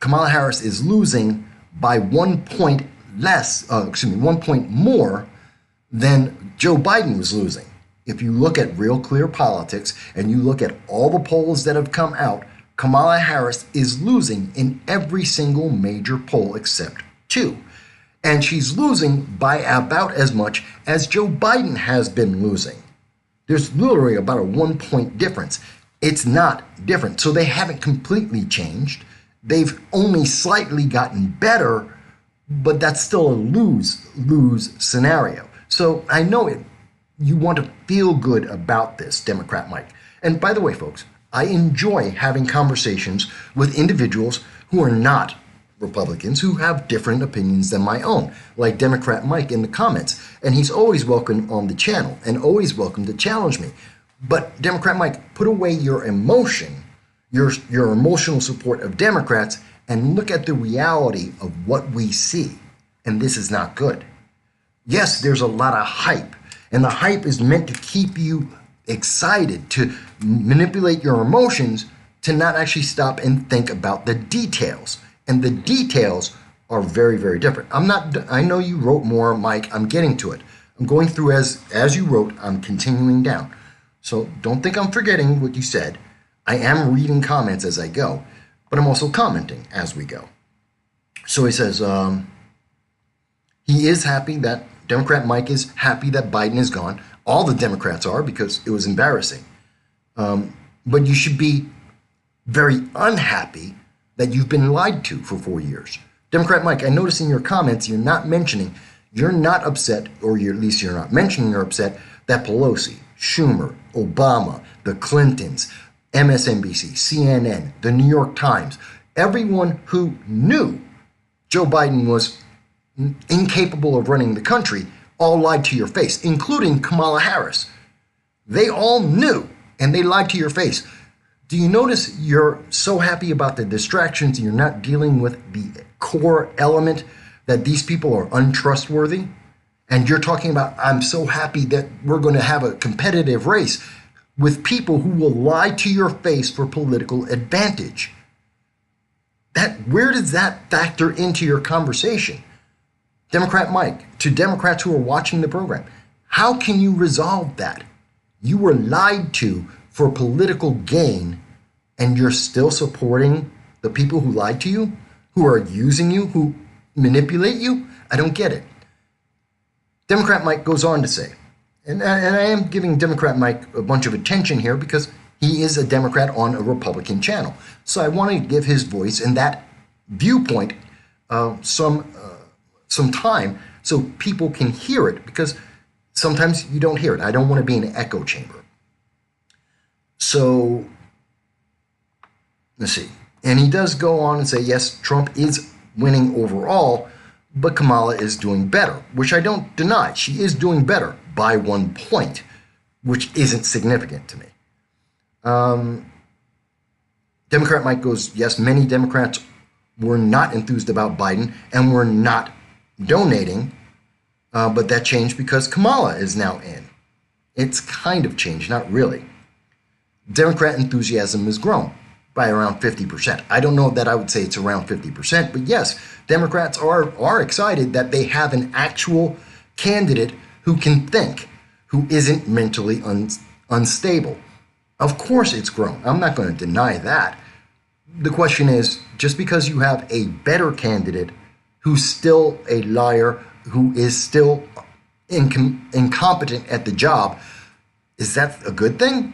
Kamala Harris is losing by 1 point less, 1 point more than Joe Biden was losing. If you look at Real Clear Politics and you look at all the polls that have come out, Kamala Harris is losing in every single major poll except 2. And she's losing by about as much as Joe Biden has been losing. There's literally about a 1 point difference. It's not different. So they haven't completely changed. They've only slightly gotten better, but that's still a lose-lose scenario. So I know you want to feel good about this, Democrat Mike. And by the way, folks, I enjoy having conversations with individuals who are not Republicans, who have different opinions than my own, like Democrat Mike in the comments. And he's always welcome on the channel and always welcome to challenge me. But Democrat Mike, put away your emotion your emotional support of Democrats and look at the reality of what we see. And this is not good. Yes, there's a lot of hype, and the hype is meant to keep you excited, to manipulate your emotions, to not actually stop and think about the details. And the details are very, very different. I know you wrote more, Mike. I'm getting to it. I'm going through as you wrote, I'm continuing down. So don't think I'm forgetting what you said. I am reading comments as I go, but I'm also commenting as we go. So he says, he is happy that Democrat Mike is happy that Biden is gone. All the Democrats are, because it was embarrassing. But you should be very unhappy that you've been lied to for 4 years. Democrat Mike, I notice in your comments you're not upset, or at least you're not mentioning you're upset that Pelosi, Schumer, Obama, the Clintons, MSNBC, CNN, the New York Times, everyone who knew Joe Biden was incapable of running the country, all lied to your face, including Kamala Harris. They all knew, and they lied to your face. Do you notice you're so happy about the distractions, you're not dealing with the core element that these people are untrustworthy? And you're talking about, I'm so happy that we're going to have a competitive race with people who will lie to your face for political advantage. Where does that factor into your conversation? Democrat Mike, to Democrats who are watching the program, how can you resolve that? You were lied to for political gain, and you're still supporting the people who lied to you, who are using you, who manipulate you? I don't get it. Democrat Mike goes on to say, and I am giving Democrat Mike a bunch of attention here because he is a Democrat on a Republican channel. So I want to give his voice and that viewpoint some time so people can hear it, because sometimes you don't hear it. I don't want to be in an echo chamber. So let's see. And he does go on and say, yes, Trump is winning overall, but Kamala is doing better, which I don't deny. She is doing better by 1 point, which isn't significant to me. Democrat Mike goes, yes, many Democrats were not enthused about Biden and were not donating, but that changed because Kamala is now in. It's kind of changed, not really. Democrat enthusiasm has grown by around 50%. I don't know that I would say it's around 50%, but yes, Democrats are excited that they have an actual candidate who can think, who isn't mentally unstable. Of course it's grown. I'm not going to deny that. The question is, just because you have a better candidate who's still a liar, who is still incompetent at the job, is that a good thing?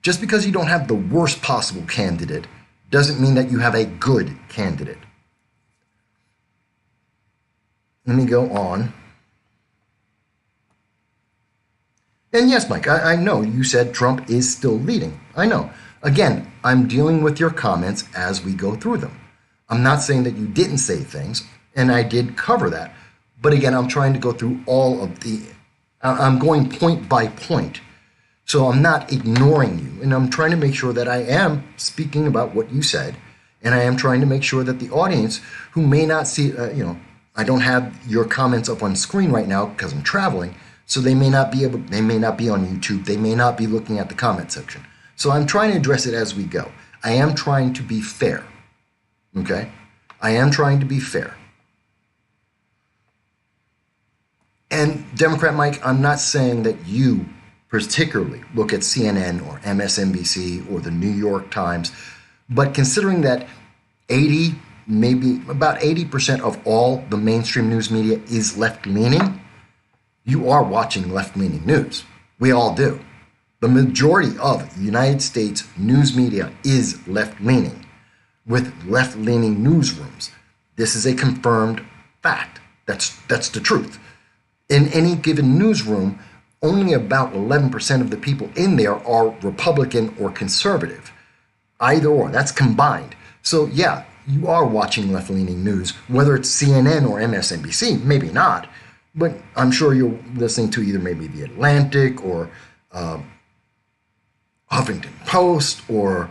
Just because you don't have the worst possible candidate doesn't mean that you have a good candidate. Let me go on. And yes, Mike, I know you said Trump is still leading. I know. Again, I'm dealing with your comments as we go through them. I'm not saying that you didn't say things, and I did cover that. But again, I'm trying to go through I'm going point by point. So I'm not ignoring you, and I'm trying to make sure that I am speaking about what you said, and I am trying to make sure that the audience who may not see, I don't have your comments up on screen right now because I'm traveling, so they may not be on YouTube, they may not be looking at the comment section. So I'm trying to address it as we go. I am trying to be fair, okay? I am trying to be fair. And Democrat Mike, I'm not saying that you particularly look at CNN or MSNBC or the New York Times, but considering that maybe about 80% of all the mainstream news media is left-leaning, you are watching left-leaning news. We all do. The majority of United States news media is left-leaning, with left-leaning newsrooms. This is a confirmed fact. That's the truth. In any given newsroom, only about 11% of the people in there are Republican or conservative. Either or, that's combined. So yeah, you are watching left-leaning news, whether it's CNN or MSNBC, maybe not, but I'm sure you're listening to either maybe The Atlantic or Huffington Post or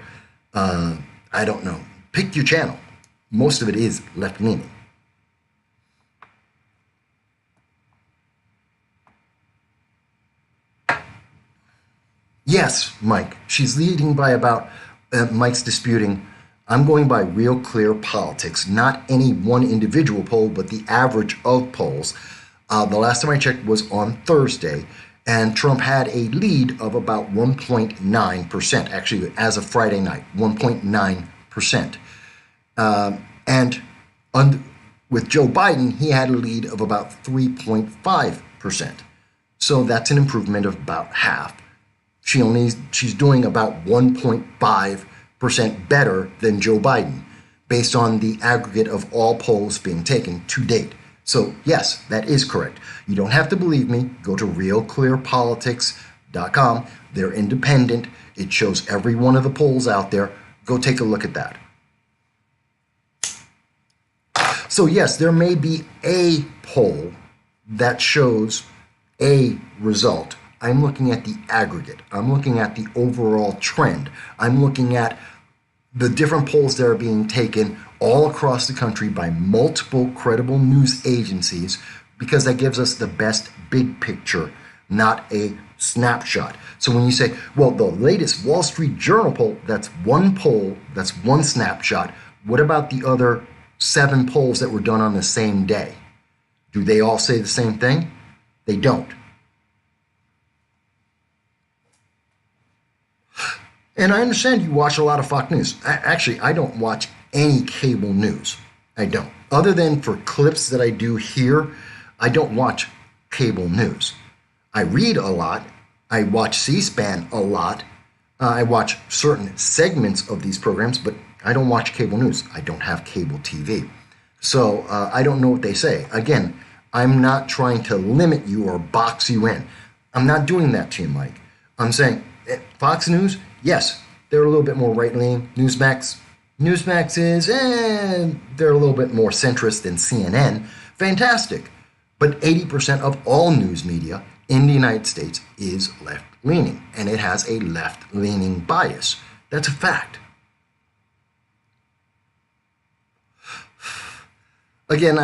I don't know. Pick your channel. Most of it is left-leaning. Yes, Mike. She's leading by about, Mike's disputing. I'm going by Real Clear Politics, not any one individual poll, but the average of polls. The last time I checked was on Thursday, and Trump had a lead of about 1.9%, actually, as of Friday night, 1.9%. And with Joe Biden, he had a lead of about 3.5%. So that's an improvement of about half. She's doing about 1.5% better than Joe Biden, based on the aggregate of all polls being taken to date. So yes, that is correct. You don't have to believe me. Go to realclearpolitics.com. They're independent. It shows every one of the polls out there. Go take a look at that. So yes, there may be a poll that shows a result. I'm looking at the aggregate. I'm looking at the overall trend. I'm looking at the different polls that are being taken all across the country by multiple credible news agencies, because that gives us the best big picture, not a snapshot. So when you say, well, the latest Wall Street Journal poll, that's one poll, that's one snapshot. What about the other 7 polls that were done on the same day? Do they all say the same thing? They don't. And I understand you watch a lot of Fox News. Actually, I don't watch any cable news. I don't. Other than for clips that I do here, I don't watch cable news. I read a lot. I watch C-SPAN a lot. I watch certain segments of these programs, but I don't watch cable news. I don't have cable TV. So I don't know what they say. Again, I'm not trying to limit you or box you in. I'm not doing that to you, Mike. I'm saying Fox News, yes, they're a little bit more right-leaning. Newsmax is, they're a little bit more centrist than CNN. Fantastic. But 80% of all news media in the United States is left-leaning, and it has a left-leaning bias. That's a fact. Again,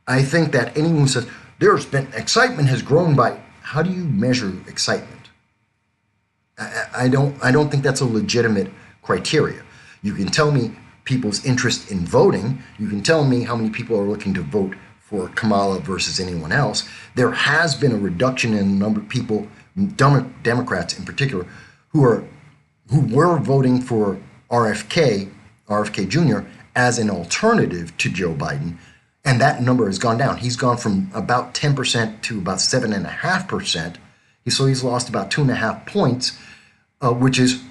I think that anyone who says there's been excitement has grown by, how do you measure excitement? I don't think that's a legitimate criteria. You can tell me people's interest in voting. You can tell me how many people are looking to vote for Kamala versus anyone else. There has been a reduction in the number of people, Democrats in particular, who were voting for RFK Jr. as an alternative to Joe Biden, and that number has gone down. He's gone from about 10% to about 7.5%. So he's lost about 2.5 points, which is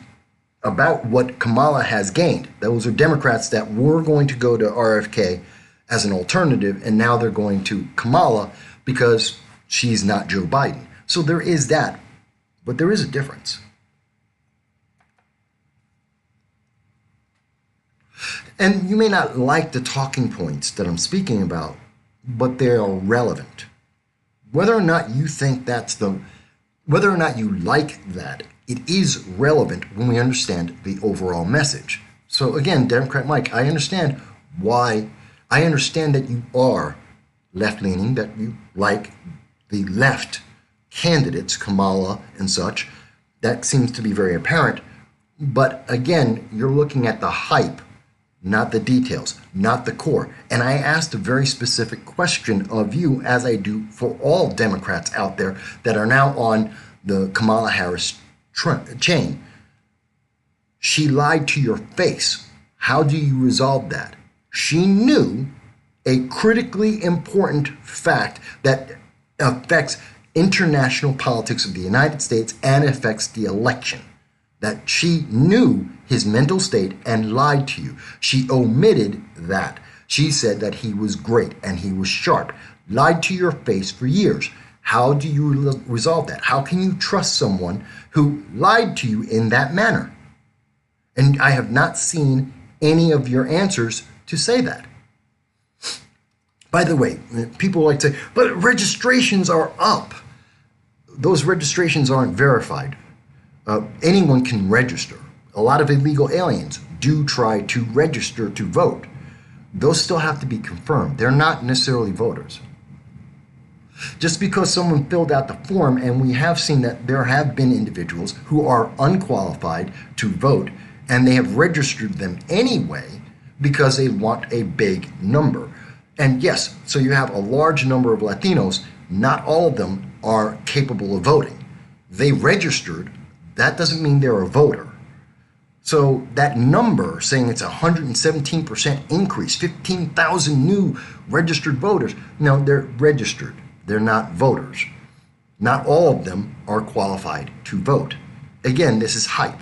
about what Kamala has gained. Those are Democrats that were going to go to RFK as an alternative, and now they're going to Kamala because she's not Joe Biden. So there is that, but there is a difference. And you may not like the talking points that I'm speaking about, but they are relevant. Whether or not you think whether or not you like that, it is relevant when we understand the overall message. So again, Democrat Mike, I understand why. I understand that you are left-leaning, that you like the left candidates, Kamala and such. That seems to be very apparent. But again, you're looking at the hype, not the details, not the core. And I asked a very specific question of you, as I do for all Democrats out there that are now on the Kamala Harris chain. She lied to your face. How do you resolve that? She knew a critically important fact that affects international politics of the United States and affects the election. That she knew his mental state and lied to you. She omitted that. She said that he was great and he was sharp. Lied to your face for years. How do you resolve that? How can you trust someone who lied to you in that manner? And I have not seen any of your answers to say that. By the way, people like to say, but registrations are up. Those registrations aren't verified. Anyone can register. A lot of illegal aliens do try to register to vote. Those still have to be confirmed. They're not necessarily voters. Just because someone filled out the form, and we have seen that there have been individuals who are unqualified to vote, and they have registered them anyway because they want a big number. And yes, so you have a large number of Latinos. Not all of them are capable of voting. They registered. That doesn't mean they're a voter. So that number saying it's a 117% increase, 15,000 new registered voters, no, they're registered. They're not voters. Not all of them are qualified to vote. Again, this is hype.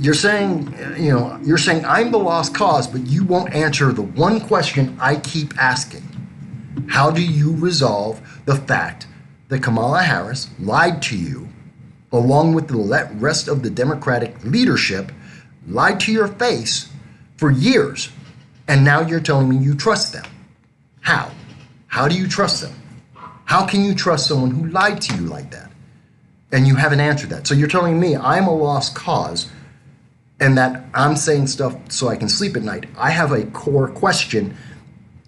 You're saying, I'm the lost cause, but you won't answer the one question I keep asking. How do you resolve the fact that Kamala Harris lied to you, along with the rest of the Democratic leadership, lied to your face for years, and now you're telling me you trust them? How? How do you trust them? How can you trust someone who lied to you like that? And you haven't answered that. So you're telling me I'm a lost cause and that I'm saying stuff so I can sleep at night. I have a core question,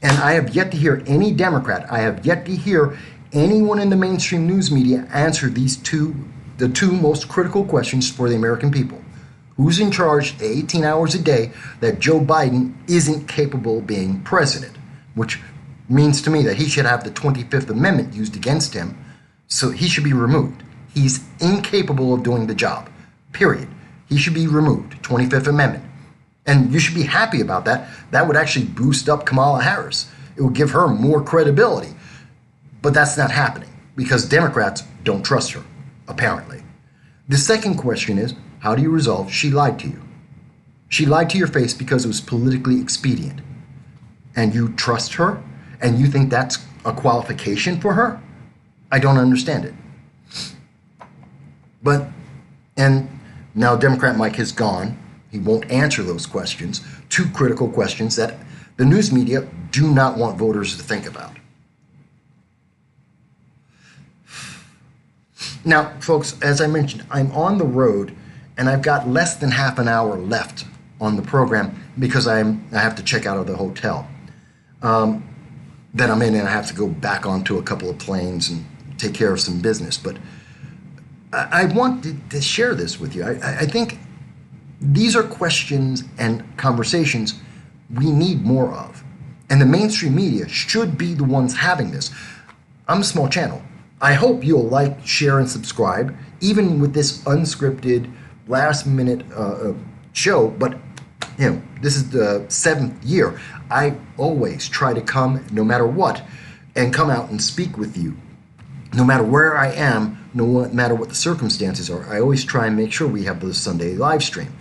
and I have yet to hear any Democrat, I have yet to hear anyone in the mainstream news media answer the two most critical questions for the American people. Who's in charge 18 hours a day that Joe Biden isn't capable of being president? Which means to me that he should have the 25th Amendment used against him, so he should be removed. He's incapable of doing the job, period. He should be removed, 25th Amendment. And you should be happy about that. That would actually boost up Kamala Harris. It would give her more credibility. But that's not happening because Democrats don't trust her, apparently. The second question is, how do you resolve she lied to you? She lied to your face because it was politically expedient. And you trust her? And you think that's a qualification for her? I don't understand it. And now Democrat Mike has gone. He won't answer those questions, two critical questions that the news media do not want voters to think about. Now, folks, as I mentioned, I'm on the road and I've got less than half an hour left on the program because I have to check out of the hotel that I'm in, and I have to go back onto a couple of planes and take care of some business. But I want to share this with you. I think these are questions and conversations we need more of. And the mainstream media should be the ones having this. I'm a small channel. I hope you'll like, share, and subscribe, even with this unscripted, last-minute show. But, this is the 7th year. I always try to come, no matter what, and come out and speak with you. No matter where I am, no matter what the circumstances are, I always try and make sure we have the Sunday live stream.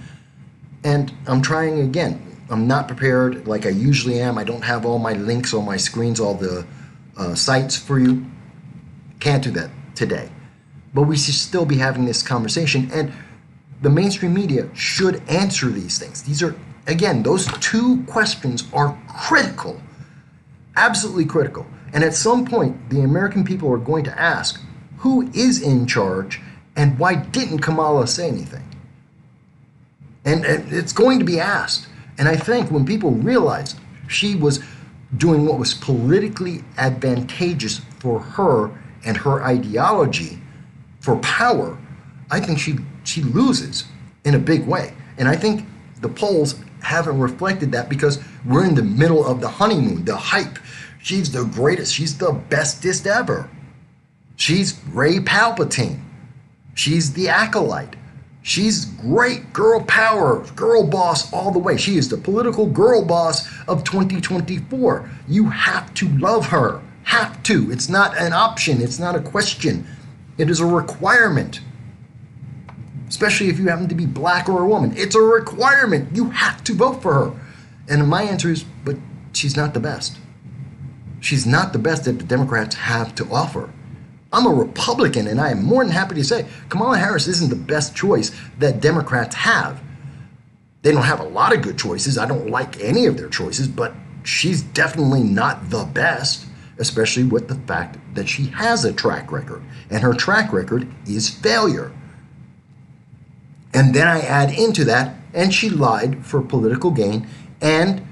And I'm trying again. I'm not prepared like I usually am. I don't have all my links on my screens, all the sites for you. Can't do that today. But we should still be having this conversation, and the mainstream media should answer these things. These are, again, those two questions are critical, absolutely critical. And at some point, the American people are going to ask, who is in charge, and why didn't Kamala say anything? And it's going to be asked. And I think when people realize she was doing what was politically advantageous for her and her ideology for power, I think she loses in a big way. And I think the polls haven't reflected that because we're in the middle of the honeymoon, the hype. She's the greatest. She's the bestest ever. She's Ray Palpatine. She's the acolyte. She's great. Girl power, girl boss all the way. She is the political girl boss of 2024. You have to love her. Have to. It's not an option. It's not a question. It is a requirement. Especially if you happen to be black or a woman. It's a requirement. You have to vote for her. And my answer is, but she's not the best. She's not the best that the Democrats have to offer. I'm a Republican, and I am more than happy to say Kamala Harris isn't the best choice that Democrats have. They don't have a lot of good choices. I don't like any of their choices, but she's definitely not the best, especially with the fact that she has a track record, and her track record is failure. And then I add into that, and she lied for political gain, and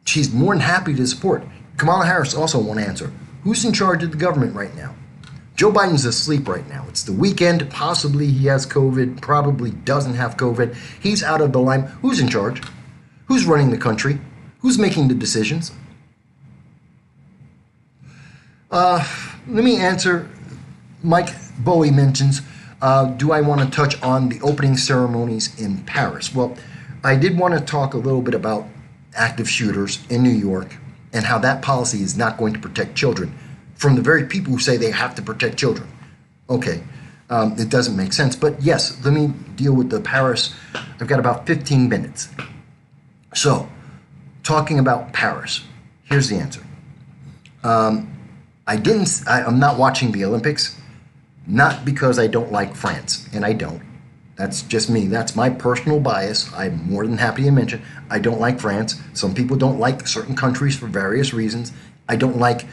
she's more than happy to support. Kamala Harris also won't answer. Who's in charge of the government right now? Joe Biden's asleep right now. It's the weekend. Possibly he has COVID, probably doesn't have COVID. He's out of the line. Who's in charge? Who's running the country? Who's making the decisions? Let me answer. Mike Bowie mentions, do I want to touch on the opening ceremonies in Paris? Well, I did want to talk a little bit about active shooters in New York and how that policy is not going to protect children from the very people who say they have to protect children. Okay, it doesn't make sense. But yes, let me deal with the Paris. I've got about 15 minutes. So, talking about Paris, here's the answer. I'm not watching the Olympics, not because I don't like France, and I don't. That's just me. That's my personal bias. I'm more than happy to mention I don't like France. Some people don't like certain countries for various reasons. I don't like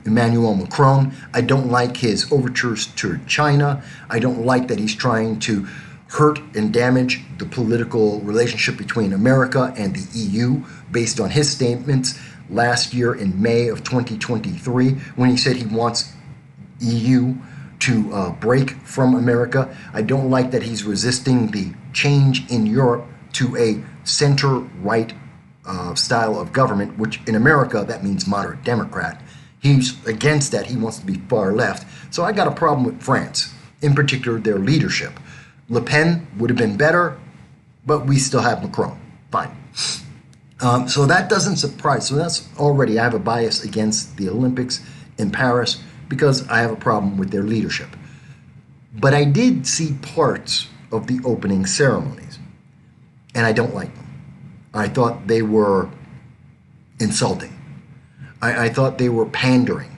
Emmanuel Macron. I don't like his overtures to China. I don't like that he's trying to hurt and damage the political relationship between America and the EU based on his statements last year in May of 2023 when he said he wants EU to break from America. I don't like that he's resisting the change in Europe to a center-right style of government, which in America, that means moderate Democrat. He's against that. He wants to be far left. So I got a problem with France, in particular their leadership. Le Pen would have been better, but we still have Macron. Fine. So that doesn't surprise. So that's already, I have a bias against the Olympics in Paris because I have a problem with their leadership. But I did see parts of the opening ceremonies, and I don't like them. I thought they were insulting. I thought they were pandering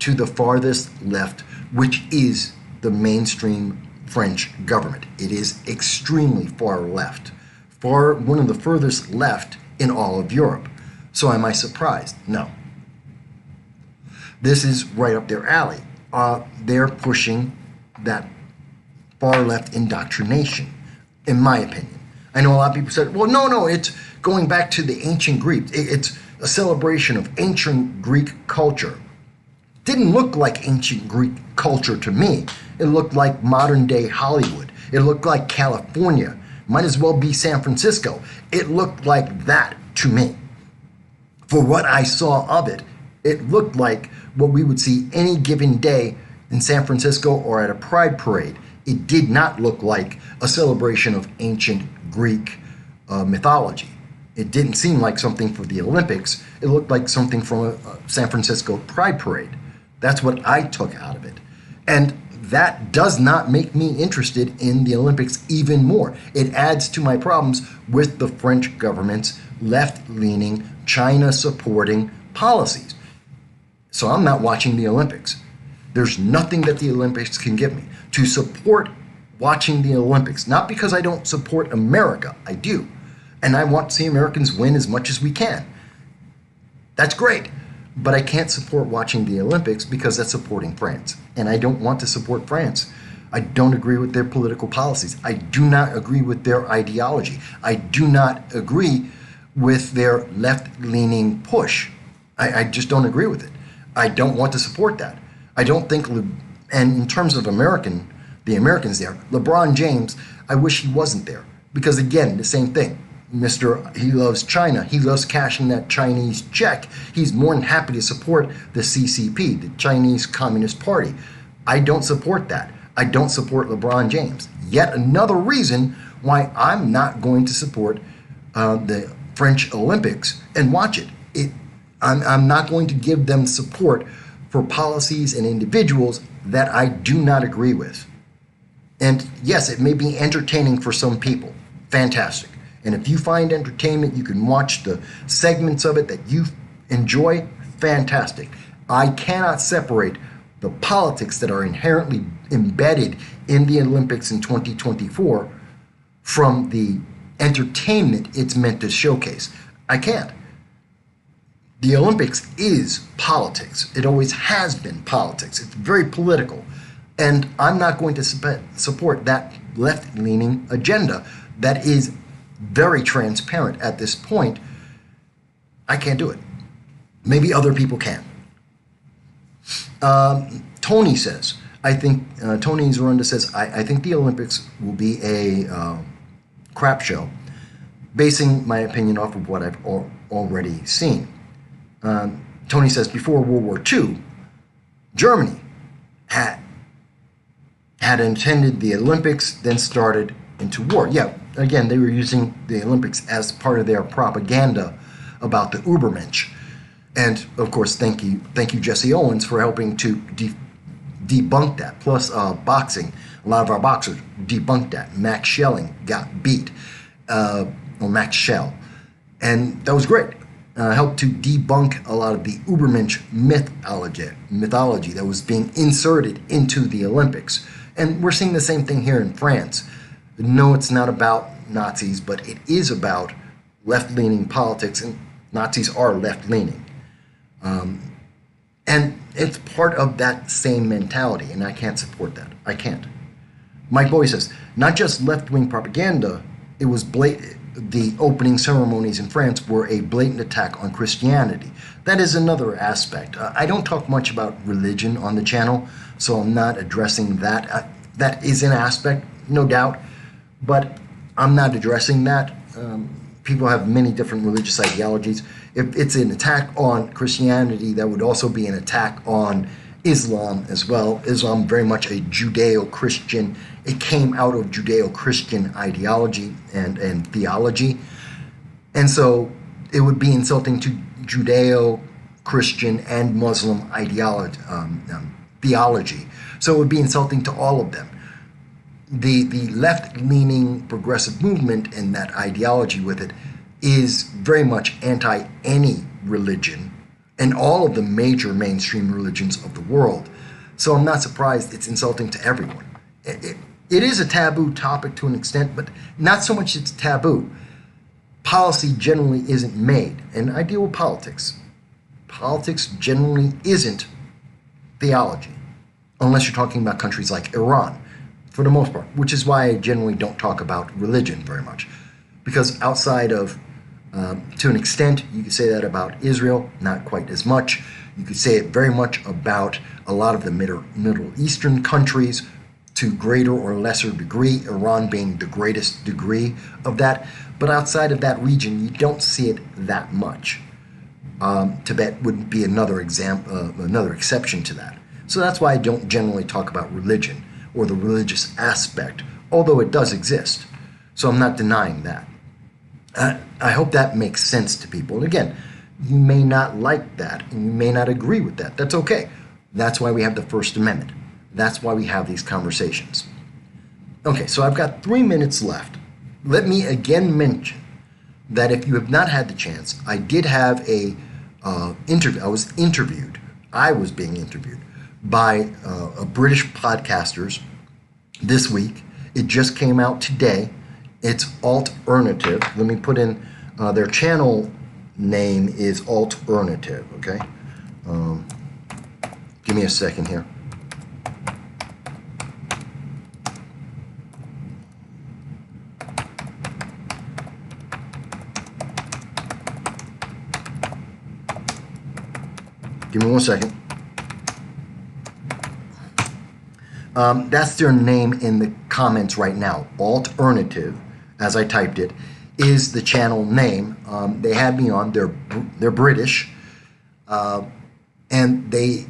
to the farthest left, which is the mainstream French government. It is extremely far left, one of the furthest left in all of Europe. So am I surprised? No. This is right up their alley. They're pushing that far left indoctrination, in my opinion. I know a lot of people said, well, no, it's going back to the ancient Greeks. It's a celebration of ancient Greek culture. Didn't look like ancient Greek culture to me. It looked like modern day Hollywood. It looked like California. Might as well be San Francisco. It looked like that to me. For what I saw of it, it looked like what we would see any given day in San Francisco or at a pride parade. It did not look like a celebration of ancient Greek mythology. It didn't seem like something for the Olympics. It looked like something from a San Francisco pride parade. That's what I took out of it. And that does not make me interested in the Olympics even more. It adds to my problems with the French government's left-leaning, China-supporting policies. So I'm not watching the Olympics. There's nothing that the Olympics can give me to support watching the Olympics. Not because I don't support America. I do. And I want to see Americans win as much as we can. That's great. But I can't support watching the Olympics because that's supporting France. And I don't want to support France. I don't agree with their political policies. I do not agree with their ideology. I do not agree with their left-leaning push. I just don't agree with it. I don't want to support that. I don't think, and in terms of the Americans there, LeBron James, I wish he wasn't there. Because again, the same thing. He loves China. He loves cashing that Chinese check. He's more than happy to support the CCP, the Chinese Communist Party. I don't support that. I don't support LeBron James. Yet another reason why I'm not going to support the French Olympics and watch it. I'm not going to give them support for policies and individuals that I do not agree with. And yes, it may be entertaining for some people. Fantastic. And if you find entertainment, you can watch the segments of it that you enjoy. Fantastic. I cannot separate the politics that are inherently embedded in the Olympics in 2024 from the entertainment it's meant to showcase. I can't. The Olympics is politics. It always has been politics. It's very political. And I'm not going to support that left-leaning agenda that is very transparent at this point. I can't do it. Maybe other people can. Tony says, Tony Zorunda says, I think the Olympics will be a crap show, basing my opinion off of what I've already seen. Tony says, before World War II, Germany had attended the Olympics, then started into war. Yeah, again, they were using the Olympics as part of their propaganda about the Übermensch. And, of course, thank you, Jesse Owens, for helping to debunk that. Plus, boxing, a lot of our boxers debunked that. Max Schelling got beat, or Max Schell. And that was great. Helped to debunk a lot of the Übermensch mythology that was being inserted into the Olympics. And we're seeing the same thing here in France. No, it's not about Nazis, but it is about left-leaning politics, and Nazis are left-leaning. And it's part of that same mentality, and I can't support that. I can't. Mike Boy says, not just left-wing propaganda, it was blatant. The opening ceremonies in France were a blatant attack on Christianity. That is another aspect. I don't talk much about religion on the channel, so I'm not addressing that. That is an aspect, no doubt, but I'm not addressing that. People have many different religious ideologies. If it's an attack on Christianity, that would also be an attack on Islam as well. Islam very much a Judeo-Christian. It came out of Judeo-Christian ideology and theology. And so it would be insulting to Judeo-Christian and Muslim theology. So it would be insulting to all of them. The left-leaning progressive movement and that ideology with it is very much anti any religion and all of the major mainstream religions of the world. So I'm not surprised it's insulting to everyone. It is a taboo topic to an extent, but not so much it's taboo. Policy generally isn't made, and I deal with politics. Politics generally isn't theology, unless you're talking about countries like Iran, for the most part, which is why I generally don't talk about religion very much. Because outside of, to an extent, you could say that about Israel, not quite as much. You could say it very much about a lot of the Middle Eastern countries, to greater or lesser degree, Iran being the greatest degree of that. But outside of that region, you don't see it that much. Tibet would be another exception to that. So that's why I don't generally talk about religion or the religious aspect, although it does exist. So I'm not denying that. I hope that makes sense to people. And again, you may not like that, and you may not agree with that. That's okay. That's why we have the First Amendment. That's why we have these conversations. Okay, so I've got 3 minutes left. Let me again mention that if you have not had the chance, I did have a interview. I was being interviewed by a British podcasters this week. It just came out today. It's Alternative. Let me put in their channel name is Alternative. Okay, give me a second here. Give me 1 second. That's their name in the comments right now. Alternative, as I typed it, is the channel name. They had me on. They're British, and they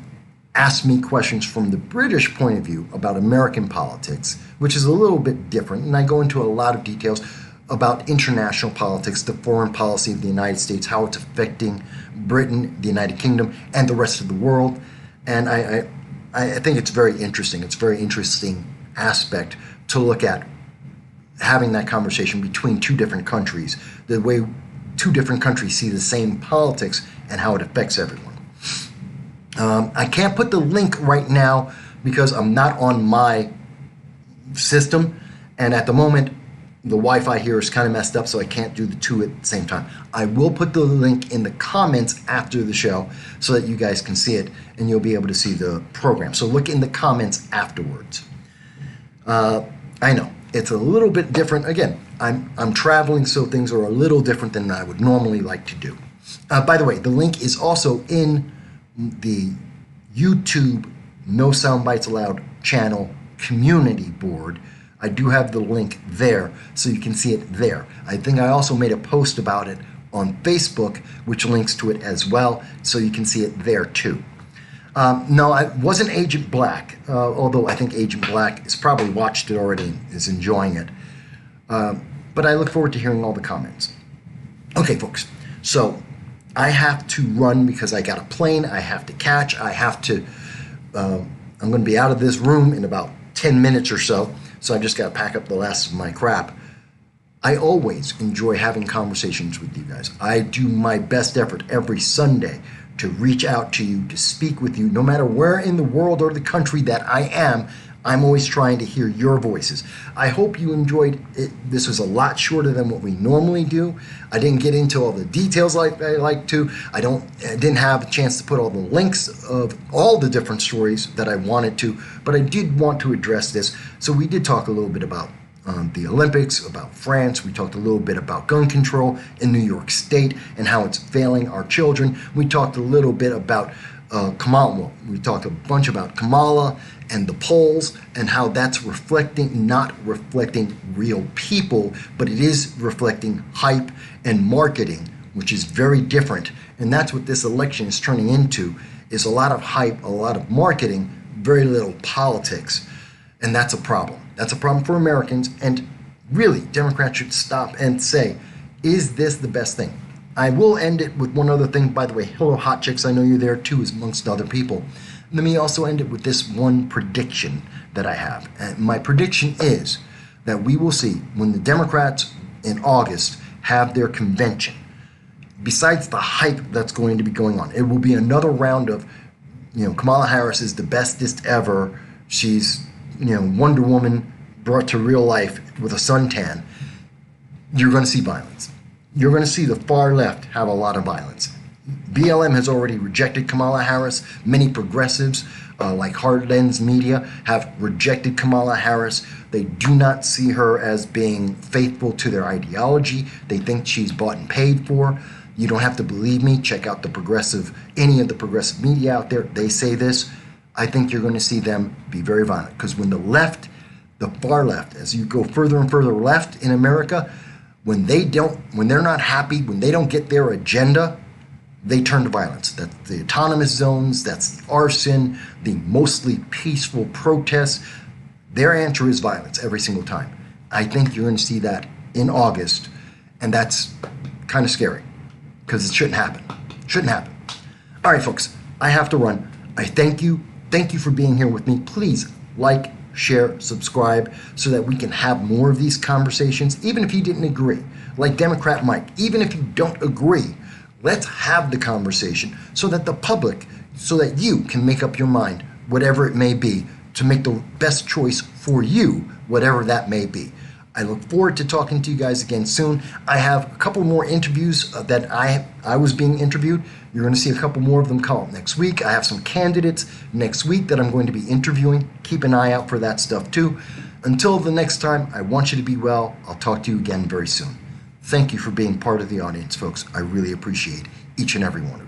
asked me questions from the British point of view about American politics, which is a little bit different. And I go into a lot of details about international politics, the foreign policy of the United States, how it's affecting Britain, the United Kingdom, and the rest of the world. And I think it's very interesting. It's a very interesting aspect to look at having that conversation between two different countries, the way two different countries see the same politics and how it affects everyone. I can't put the link right now because I'm not on my system, and at the moment, the Wi-Fi here is kind of messed up, so I can't do the two at the same time. I will put the link in the comments after the show so that you guys can see it and you'll be able to see the program. So look in the comments afterwards. I know it's a little bit different. Again, I'm traveling, so things are a little different than I would normally like to do. By the way, the link is also in the YouTube No Soundbites Allowed channel community board. I do have the link there, so you can see it there. I think I also made a post about it on Facebook, which links to it as well, so you can see it there too. No, I wasn't Agent Black, although I think Agent Black has probably watched it already and is enjoying it. But I look forward to hearing all the comments. Okay, folks, so I have to run because I got a plane I have to catch. I'm going to be out of this room in about 10 minutes or so. So I just got to pack up the last of my crap. I always enjoy having conversations with you guys. I do my best effort every Sunday to reach out to you, to speak with you, no matter where in the world or the country that I am. I'm always trying to hear your voices. I hope you enjoyed it. This was a lot shorter than what we normally do. I didn't get into all the details like I like to. I didn't have a chance to put all the links of all the different stories that I wanted to, but I did want to address this. So we did talk a little bit about the Olympics, about France. We talked a little bit about gun control in New York State and how it's failing our children. We talked a little bit about Kamala. We talked a bunch about Kamala and the polls and how that's not reflecting real people, but it is reflecting hype and marketing, which is very different. And that's what this election is turning into, is a lot of hype, a lot of marketing, very little politics. And that's a problem. That's a problem for Americans. And really, Democrats should stop and say, is this the best thing? I will end it with one other thing. By the way, hello, hot chicks. I know you're there too, amongst other people. Let me also end it with this one prediction that I have. And my prediction is that we will see when the Democrats in August have their convention, besides the hype that's going to be going on, it will be another round of, Kamala Harris is the bestest ever. She's, Wonder Woman brought to real life with a suntan. You're going to see violence. You're going to see the far left have a lot of violence. BLM has already rejected Kamala Harris. Many progressives, like Hard Lens Media, have rejected Kamala Harris. They do not see her as being faithful to their ideology. They think she's bought and paid for. You don't have to believe me. Check out any of the progressive media out there. They say this. I think you're going to see them be very violent. Because when the far left, as you go further and further left in America, when they're not happy, when they don't get their agenda, they turn to violence. That's the autonomous zones, that's the arson, the mostly peaceful protests. Their answer is violence every single time. I think you're going to see that in August, and that's kind of scary because it shouldn't happen. Shouldn't happen. All right, folks, I have to run. I thank you. Thank you for being here with me. Please like, share, subscribe so that we can have more of these conversations, even if you didn't agree. Like Democrat Mike, even if you don't agree, let's have the conversation so that the public, so that you can make up your mind, whatever it may be, to make the best choice for you, whatever that may be. I look forward to talking to you guys again soon. I have a couple more interviews that I was being interviewed. You're going to see a couple more of them come up next week. I have some candidates next week that I'm going to be interviewing. Keep an eye out for that stuff too. Until the next time, I want you to be well. I'll talk to you again very soon. Thank you for being part of the audience, folks. I really appreciate each and every one of you.